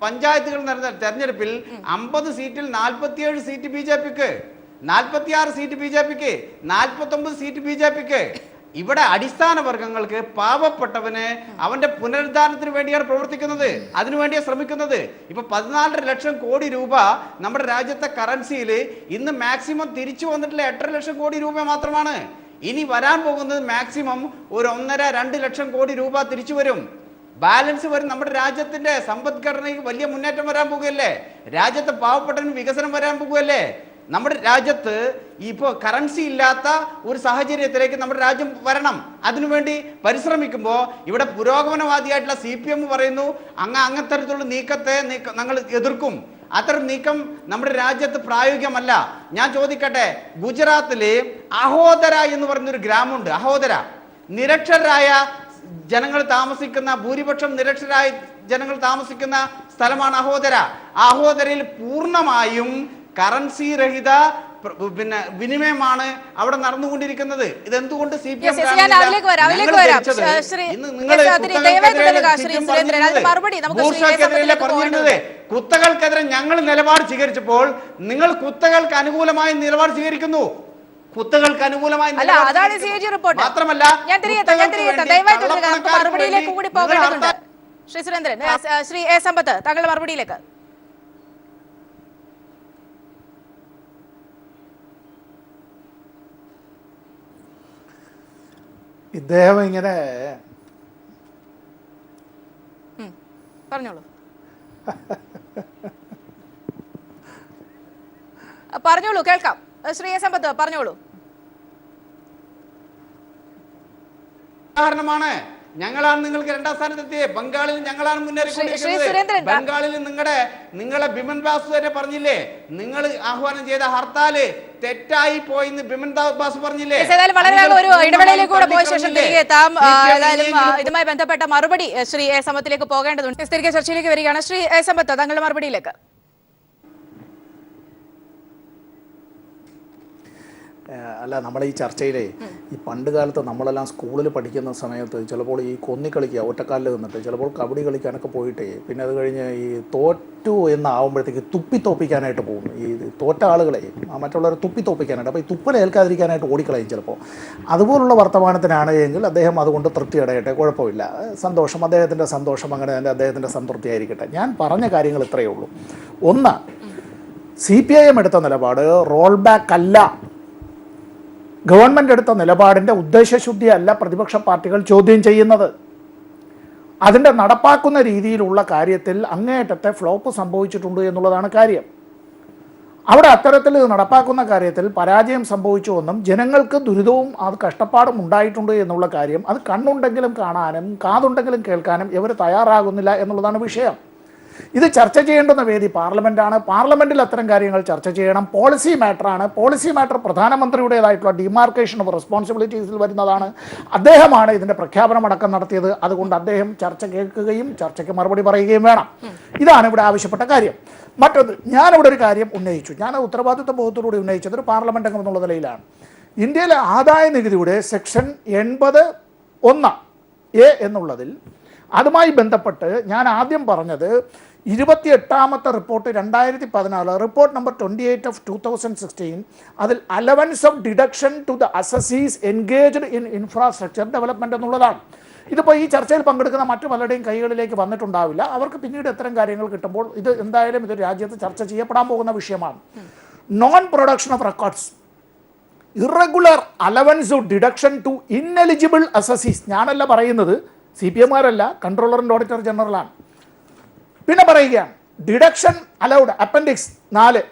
പഞ്ചായത്തുകൾ നടന്ന തെരഞ്ഞെടുപ്പിൽ 50 സീറ്റിൽ 47 സീറ്റ് BJP-ക്ക്, 46 സീറ്റ് BJP-ക്ക്, 49 സീറ്റ് BJP-ക്ക്. ഇവിടെ അടിസ്ഥാന വർഗങ്ങൾക്ക്, പാവപ്പെട്ടവന് അവന്റെ പുനരുദ്ധാരണത്തിന് വേണ്ടിയാണ് പ്രവർത്തിക്കുന്നത്, അതിനുവേണ്ടിയാണ് ശ്രമിക്കുന്നത്. ഇപ്പൊ 14 ലക്ഷം കോടി രൂപ നമ്മുടെ രാജ്യത്തെ കറൻസിയിൽ ഇന്ന് മാക്സിമം തിരിച്ചു വന്നിട്ടുള്ള 8.5 ലക്ഷം കോടി രൂപ മാത്രമാണ്. ഇനി വരാൻ പോകുന്നത് മാക്സിമം ഒരു 1.5-2 ലക്ഷം കോടി രൂപ തിരിച്ചു വരും. ബാലൻസ് വരും. നമ്മുടെ രാജ്യത്തിന്റെ സമ്പദ്ഘടനയ്ക്ക് വലിയ മുന്നേറ്റം വരാൻ പോകുകയല്ലേ, രാജ്യത്തെ പാവപ്പെട്ടവന് വികസനം വരാൻ പോകുകയല്ലേ. നമ്മുടെ രാജ്യത്ത് ഇപ്പോൾ കറൻസി ഇല്ലാത്ത ഒരു സാഹചര്യത്തിലേക്ക് നമ്മുടെ രാജ്യം വരണം. അതിനുവേണ്ടി പരിശ്രമിക്കുമ്പോൾ ഇവിടെ പുരോഗമനവാദിയായിട്ടുള്ള CPM പറയുന്നു അങ്ങനത്തരത്തിലുള്ള നീക്കത്തെ ഞങ്ങൾ എതിർക്കും. അത്തരം നീക്കം നമ്മുടെ രാജ്യത്ത് പ്രായോഗികമല്ല. ഞാൻ ചോദിക്കട്ടെ, ഗുജറാത്തില് അഹോദര എന്ന് പറയുന്നൊരു ഗ്രാമമുണ്ട്. അഹോദര നിരക്ഷരായ ജനങ്ങൾ താമസിക്കുന്ന, ഭൂരിപക്ഷം നിരക്ഷരായ ജനങ്ങൾ താമസിക്കുന്ന സ്ഥലമാണ് അഹോദര. അഹോദരയിൽ പൂർണ്ണമായും കറൻസി രഹിത വിനിമയമാണ് അവിടെ നടന്നുകൊണ്ടിരിക്കുന്നത്. ഇതെന്തുകൊണ്ട് CPM പറഞ്ഞിരുന്നത്? കുത്തകൾക്കെതിരെ ഞങ്ങൾ നിലപാട് സ്വീകരിച്ചപ്പോൾ നിങ്ങൾ കുത്തകൾക്ക് അനുകൂലമായ നിലപാട് സ്വീകരിക്കുന്നു. കുത്തകൾക്ക് അനുകൂലമായ മാത്രമല്ല മറുപടിയിലേക്ക് കൂടി പോകേണ്ടതുണ്ട്. ശ്രീ സുരേന്ദ്രൻ, ശ്രീ എ സമ്പത്ത്, താങ്കളുടെ മറുപടിയിലേക്ക്. ഇദ്ദേഹം ഇങ്ങനെ പറഞ്ഞോളൂ, കേൾക്കാം. ശ്രീ എ സമ്പത്ത് പറഞ്ഞോളൂ. ഉദാഹരണമാണ്, ഞങ്ങളാണ് നിങ്ങൾക്ക് 2ാം സ്ഥാനത്തെത്തിയേ. ബംഗാളിൽ ഞങ്ങളാണ് മുന്നേറിക്കൊണ്ടിരിക്കുന്നത്. ബംഗാളിൽ നിങ്ങളെ ബിമൻ ബാസു തന്നെ പറഞ്ഞില്ലേ, നിങ്ങൾ ആഹ്വാനം ചെയ്ത ഹർത്താല് തെറ്റായി പോയിന്ന് ബിമൻ ബാസു പറഞ്ഞില്ലേ. വളരെ ഒരു ഇടവേളയിലേക്ക് കൂടെ പോയ ശേഷം തിരികെ എത്താം. ഏതായാലും ഇതുമായി ബന്ധപ്പെട്ട മറുപടി ശ്രീ എ സമ്പത്തിലേക്ക് പോകേണ്ടതുണ്ട്. തിരികെ ചർച്ചയിലേക്ക് വരികയാണ്. ശ്രീ എ സമ്പത്ത്, താങ്കളുടെ മറുപടിയിലേക്ക്. അല്ല, നമ്മുടെ ഈ ചർച്ചയിലെ ഈ പണ്ട് കാലത്ത് നമ്മളെല്ലാം സ്കൂളിൽ പഠിക്കുന്ന സമയത്ത് ചിലപ്പോൾ ഈ കൊന്നി കളിക്കുക, ഒറ്റക്കാലിൽ നിന്നിട്ട് ചിലപ്പോൾ കബഡി കളിക്കാനൊക്കെ പോയിട്ടേ പിന്നെ അത് കഴിഞ്ഞ് ഈ തോറ്റു എന്നാവുമ്പോഴത്തേക്ക് തുപ്പിത്തോപ്പിക്കാനായിട്ട് പോകും. ഈ തോറ്റ ആളുകളെ മറ്റുള്ളവരെ തുപ്പിത്തോപ്പിക്കാനായിട്ട്, അപ്പോൾ ഈ തുപ്പലേൽക്കാതിരിക്കാനായിട്ട് ഓടിക്കളയും ചിലപ്പോൾ. അതുപോലുള്ള വർത്തമാനത്തിനാണ് എങ്കിൽ അദ്ദേഹം അതുകൊണ്ട് തൃപ്തി അടയട്ടെ, കുഴപ്പമില്ല, സന്തോഷം, അദ്ദേഹത്തിൻ്റെ സന്തോഷം അങ്ങനെ തന്നെ അദ്ദേഹത്തിൻ്റെ സംതൃപ്തി ആയിരിക്കട്ടെ. ഞാൻ പറഞ്ഞ കാര്യങ്ങൾ ഇത്രയേ ഉള്ളൂ. ഒന്ന്, CPIM എടുത്ത നിലപാട് റോൾ ബാക്ക് അല്ല. ഗവൺമെൻറ് എടുത്ത നിലപാടിൻ്റെ ഉദ്ദേശശുദ്ധിയല്ല പ്രതിപക്ഷ പാർട്ടികൾ ചോദ്യം ചെയ്യുന്നത്. അതിൻ്റെ നടപ്പാക്കുന്ന രീതിയിലുള്ള കാര്യത്തിൽ അങ്ങേയറ്റത്തെ ഫ്ലോപ്പ് സംഭവിച്ചിട്ടുണ്ട് എന്നുള്ളതാണ് കാര്യം. അവിടെ അത്തരത്തിൽ നടപ്പാക്കുന്ന കാര്യത്തിൽ പരാജയം സംഭവിച്ചുവെന്നും ജനങ്ങൾക്ക് ദുരിതവും അത് കഷ്ടപ്പാടും ഉണ്ടായിട്ടുണ്ട് എന്നുള്ള കാര്യം അത് കണ്ണുണ്ടെങ്കിലും കാണാനും കാതുണ്ടെങ്കിലും കേൾക്കാനും ഇവർ തയ്യാറാകുന്നില്ല എന്നുള്ളതാണ് വിഷയം. ഇത് ചർച്ച ചെയ്യേണ്ടുന്ന വേദി പാർലമെൻറ്റാണ്. പാർലമെൻറ്റിൽ അത്തരം കാര്യങ്ങൾ ചർച്ച ചെയ്യണം. പോളിസി മാറ്ററാണ്. പോളിസി മാറ്റർ പ്രധാനമന്ത്രിയുടേതായിട്ടുള്ള ഡിമാർക്കേഷൻ ഓഫ് റെസ്പോൺസിബിലിറ്റീസിൽ വരുന്നതാണ്. അദ്ദേഹമാണ് ഇതിൻ്റെ പ്രഖ്യാപനമടക്കം നടത്തിയത്. അതുകൊണ്ട് അദ്ദേഹം ചർച്ച കേൾക്കുകയും ചർച്ചയ്ക്ക് മറുപടി പറയുകയും വേണം. ഇതാണ് ഇവിടെ ആവശ്യപ്പെട്ട കാര്യം. മറ്റൊന്ന്, ഞാനിവിടെ ഒരു കാര്യം ഉന്നയിച്ചു. ഞാൻ ഉത്തരവാദിത്വ ബോധത്തോടുകൂടി ഉന്നയിച്ചത് ഒരു പാർലമെൻറ്റ് അംഗം എന്നുള്ള നിലയിലാണ്. ഇന്ത്യയിലെ ആദായ നികുതിയുടെ സെക്ഷൻ 80(1) എന്നുള്ളതിൽ അതുമായി ബന്ധപ്പെട്ട് ഞാൻ ആദ്യം പറഞ്ഞത് 28ാമത്തെ റിപ്പോർട്ട് 2014 റിപ്പോർട്ട് നമ്പർ 28 ഓഫ് 2016 അതിൽ allowance of deduction to the assessees engaged in infrastructure development എന്നുള്ളതാണ്. ഇതിപ്പോൾ ഈ ചർച്ചയിൽ പങ്കെടുക്കുന്ന മറ്റു പലരുടെയും കൈകളിലേക്ക് വന്നിട്ടുണ്ടാവില്ല. അവർക്ക് പിന്നീട് ഇത്തരം കാര്യങ്ങൾ കിട്ടുമ്പോൾ ഇത് എന്തായാലും ഇത് രാജ്യത്ത് ചർച്ച ചെയ്യപ്പെടാൻ പോകുന്ന വിഷയമാണ്. Non production of records, irregular allowance of deduction to ineligible assessees. ഞാനല്ല പറയുന്നത്, CPM-കാരല്ല, കൺട്രോളറിൻ്റെ ഓഡിറ്റർ ജനറലാണ്. പിന്നെ പറയുകയാണ് deduction allowed, appendix 4,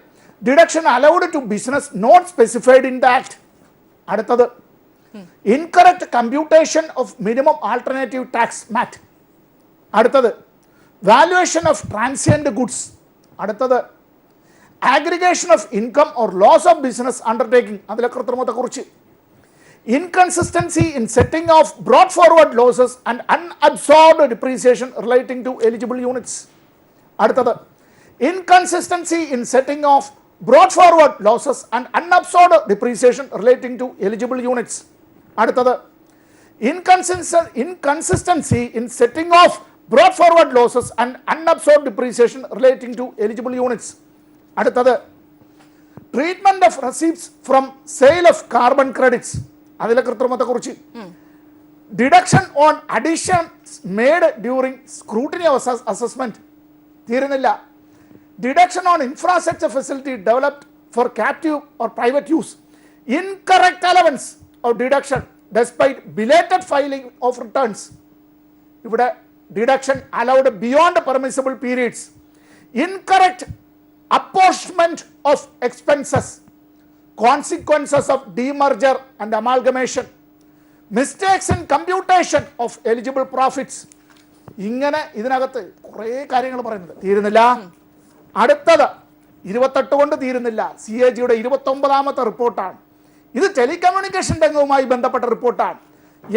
deduction allowed to business not specified in the act. അടുത്തത് incorrect computation of minimum alternative tax MAT. അടുത്തത് valuation of transient goods. അടുത്തത് aggregation of income or loss of business undertaking, അതിലെ കൃത്രിമത്തെക്കുറിച്ച്. Inconsistency in setting of brought forward losses and unabsorbed depreciation relating to eligible units. അടുത്തത് inconsistency in setting of brought forward losses and unabsorbed depreciation relating to eligible units. അടുത്തത് inconsistency in setting of brought forward losses and unabsorbed depreciation relating to eligible units. അടുത്തത് treatment of receipts from sale of carbon credits, അതിലെ കൃത്രിമത്തെക്കുറിച്ച്. Deduction on additions made during scrutiny assessment. തീരുന്നില്ല. Deduction on infrastructure facility developed for captive or private use. Incorrect allowance of deduction despite belated filing of returns. ഇവിടെ deduction allowed beyond permissible periods. Incorrect apportionment of expenses, consequences of demerger and amalgamation, mistakes in computation of eligible profits. ഇങ്ങനെ ഇതിനകത്ത് കുറേ കാര്യങ്ങൾ പറയുന്നത്. തീരുന്നില്ല. അടുത്തത് 28 കൊണ്ട് തീരുന്നില്ല. CAG-യുടെ 29ാമത്തെ റിപ്പോർട്ടാണ്. ഇത് ടെലികമ്മ്യൂണിക്കേഷൻ രംഗവുമായി ബന്ധപ്പെട്ട റിപ്പോർട്ടാണ്.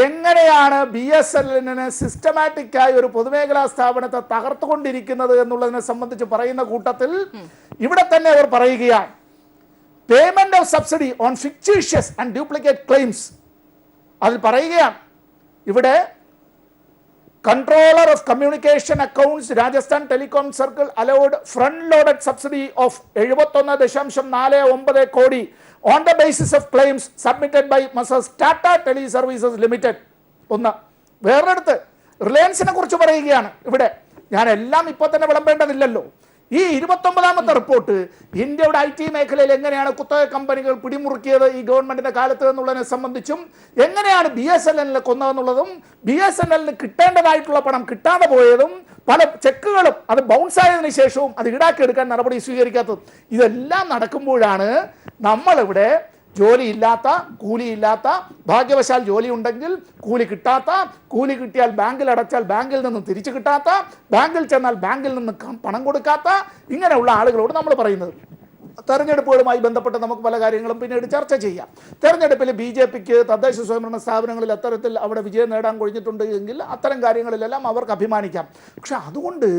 എങ്ങനെയാണ് BSNL സിസ്റ്റമാറ്റിക്കായി ഒരു പൊതുമേഖലാ സ്ഥാപനത്തെ തകർത്തുകൊണ്ടിരിക്കുന്നത് എന്നുള്ളതിനെ സംബന്ധിച്ച് പറയുന്ന കൂട്ടത്തിൽ ഇവിടെ തന്നെ അവർ പറയുകയാണ് payment of subsidy on fictitious and duplicate claims. അതിൽ പറയുകയാണ് ഇവിടെ controller of communication accounts Rajasthan telecom circle allowed front loaded subsidy of 71.49 crore on the basis of claims submitted by Messrs Tata tele services limited. ഒന്ന്. വേറൊരിടത്ത് റിലയൻസിനെ കുറിച്ച് പറയുകയാണ്. ഇവിടെ ഞാൻ എല്ലാം ഇപ്പോൾ തന്നെ വിളമ്പേണ്ടതില്ലല്ലോ. ഈ 29ാമത്തെ റിപ്പോർട്ട് ഇന്ത്യയുടെ IT മേഖലയിൽ എങ്ങനെയാണ് കുത്തക കമ്പനികൾ പിടിമുറുക്കിയത് ഈ ഗവൺമെന്റിന്റെ കാലത്ത് എന്നുള്ളതിനെ സംബന്ധിച്ചും എങ്ങനെയാണ് BSNL കൊന്നതെന്നുള്ളതും BSNL കിട്ടേണ്ടതായിട്ടുള്ള പണം കിട്ടാതെ പോയതും പല ചെക്കുകളും അത് ബൗൺസ് ആയതിനു ശേഷവും അത് ഈടാക്കിയെടുക്കാൻ നടപടി സ്വീകരിക്കാത്തതും ഇതെല്ലാം നടക്കുമ്പോഴാണ് നമ്മളിവിടെ ജോലിയില്ലാത്ത, കൂലിയില്ലാത്ത, ഭാഗ്യവശാൽ ജോലി ഉണ്ടെങ്കിൽ കൂലി കിട്ടാത്ത, കൂലി കിട്ടിയാൽ ബാങ്കിൽ അടച്ചാൽ ബാങ്കിൽ നിന്ന് തിരിച്ചു കിട്ടാത്ത, ബാങ്കിൽ ചെന്നാൽ ബാങ്കിൽ നിന്ന് പണം കൊടുക്കാത്ത ഇങ്ങനെയുള്ള ആളുകളോട് നമ്മൾ പറയുന്നത്. തെരഞ്ഞെടുപ്പുകളുമായി ബന്ധപ്പെട്ട് നമുക്ക് പല കാര്യങ്ങളും പിന്നീട് ചർച്ച ചെയ്യാം. തെരഞ്ഞെടുപ്പിൽ BJPക്ക് തദ്ദേശ സ്വയംഭരണ സ്ഥാപനങ്ങളിൽ അത്തരത്തിൽ അവിടെ വിജയം നേടാൻ കഴിഞ്ഞിട്ടുണ്ട് എങ്കിൽ അത്തരം കാര്യങ്ങളിലെല്ലാം അവർക്ക് അഭിമാനിക്കാം. പക്ഷെ അതുകൊണ്ട്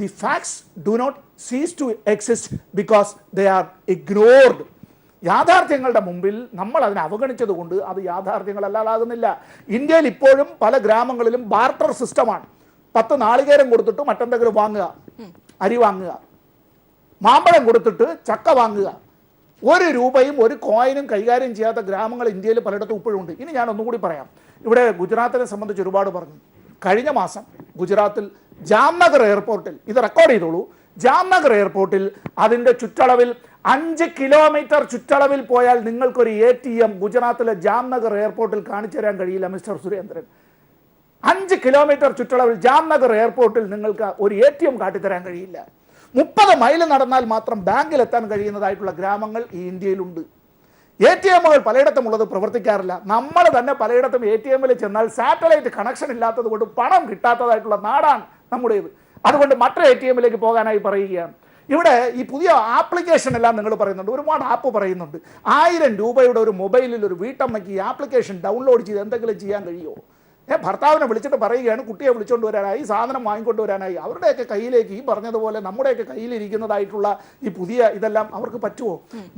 the facts do not cease to exist because they are ignored. യാഥാർത്ഥ്യങ്ങളുടെ മുമ്പിൽ നമ്മൾ അതിനെ അവഗണിച്ചത് കൊണ്ട് അത് യാഥാർത്ഥ്യങ്ങളല്ലാതാകുന്നില്ല. ഇന്ത്യയിൽ ഇപ്പോഴും പല ഗ്രാമങ്ങളിലും ബാർട്ടർ സിസ്റ്റമാണ്. 10 നാളികേരം കൊടുത്തിട്ട് മറ്റെന്തെങ്കിലും വാങ്ങുക, അരി വാങ്ങുക, മാമ്പഴം കൊടുത്തിട്ട് ചക്ക വാങ്ങുക. 1 രൂപയും 1 കോയിനും കൈകാര്യം ചെയ്യാത്ത ഗ്രാമങ്ങൾ ഇന്ത്യയിൽ പലയിടത്തും ഇപ്പോഴും ഉണ്ട്. ഇനി ഞാൻ ഒന്നുകൂടി പറയാം. ഇവിടെ ഗുജറാത്തിനെ സംബന്ധിച്ച് ഒരുപാട് പറഞ്ഞു. കഴിഞ്ഞ മാസം ഗുജറാത്തിൽ ജാംനഗർ എയർപോർട്ടിൽ, ഇത് റെക്കോർഡ് ചെയ്തോളൂ, ജാംനഗർ എയർപോർട്ടിൽ അതിൻ്റെ ചുറ്റളവിൽ 5 കിലോമീറ്റർ ചുറ്റളവിൽ പോയാൽ നിങ്ങൾക്കൊരു ATM ഗുജറാത്തിലെ ജാംനഗർ എയർപോർട്ടിൽ കാണിച്ചു തരാൻ കഴിയില്ല മിസ്റ്റർ സുരേന്ദ്രൻ. 5 കിലോമീറ്റർ ചുറ്റളവിൽ ജാംനഗർ എയർപോർട്ടിൽ നിങ്ങൾക്ക് ഒരു ATM കാട്ടിത്തരാൻ കഴിയില്ല. 30 മൈൽ നടന്നാൽ മാത്രം ബാങ്കിലെത്താൻ കഴിയുന്നതായിട്ടുള്ള ഗ്രാമങ്ങൾ ഈ ഇന്ത്യയിലുണ്ട്. ATMകൾ പലയിടത്തും ഉള്ളത് പ്രവർത്തിക്കാറില്ല. നമ്മൾ തന്നെ പലയിടത്തും ATMൽ ചെന്നാൽ സാറ്റലൈറ്റ് കണക്ഷൻ ഇല്ലാത്തത് കൊണ്ട് പണം കിട്ടാത്തതായിട്ടുള്ള നാടാണ് നമ്മുടേത്. അതുകൊണ്ട് മറ്റൊരു ATMലേക്ക് പോകാനായി പറയുകയാണ്. ഇവിടെ ഈ പുതിയ ആപ്ലിക്കേഷൻ എല്ലാം നിങ്ങൾ പറയുന്നുണ്ട്, ഒരുപാട് ആപ്പ് പറയുന്നുണ്ട്. 1000 രൂപയുടെ ഒരു മൊബൈലിൽ ഒരു വീട്ടമ്മയ്ക്ക് ഈ ആപ്ലിക്കേഷൻ ഡൗൺലോഡ് ചെയ്ത് എന്തെങ്കിലും ചെയ്യാൻ കഴിയുമോ? ഭർത്താവിനെ വിളിച്ചിട്ട് പറയുകയാണ് കുട്ടിയെ വിളിച്ചുകൊണ്ട് വരാനായി, സാധനം വാങ്ങിക്കൊണ്ട് വരാനായി. അവരുടെയൊക്കെ കയ്യിലേക്ക് ഈ പറഞ്ഞതുപോലെ നമ്മുടെയൊക്കെ കയ്യിലിരിക്കുന്നതായിട്ടുള്ള ഈ പുതിയ ഇതെല്ലാം അവർക്ക് പറ്റുമോ?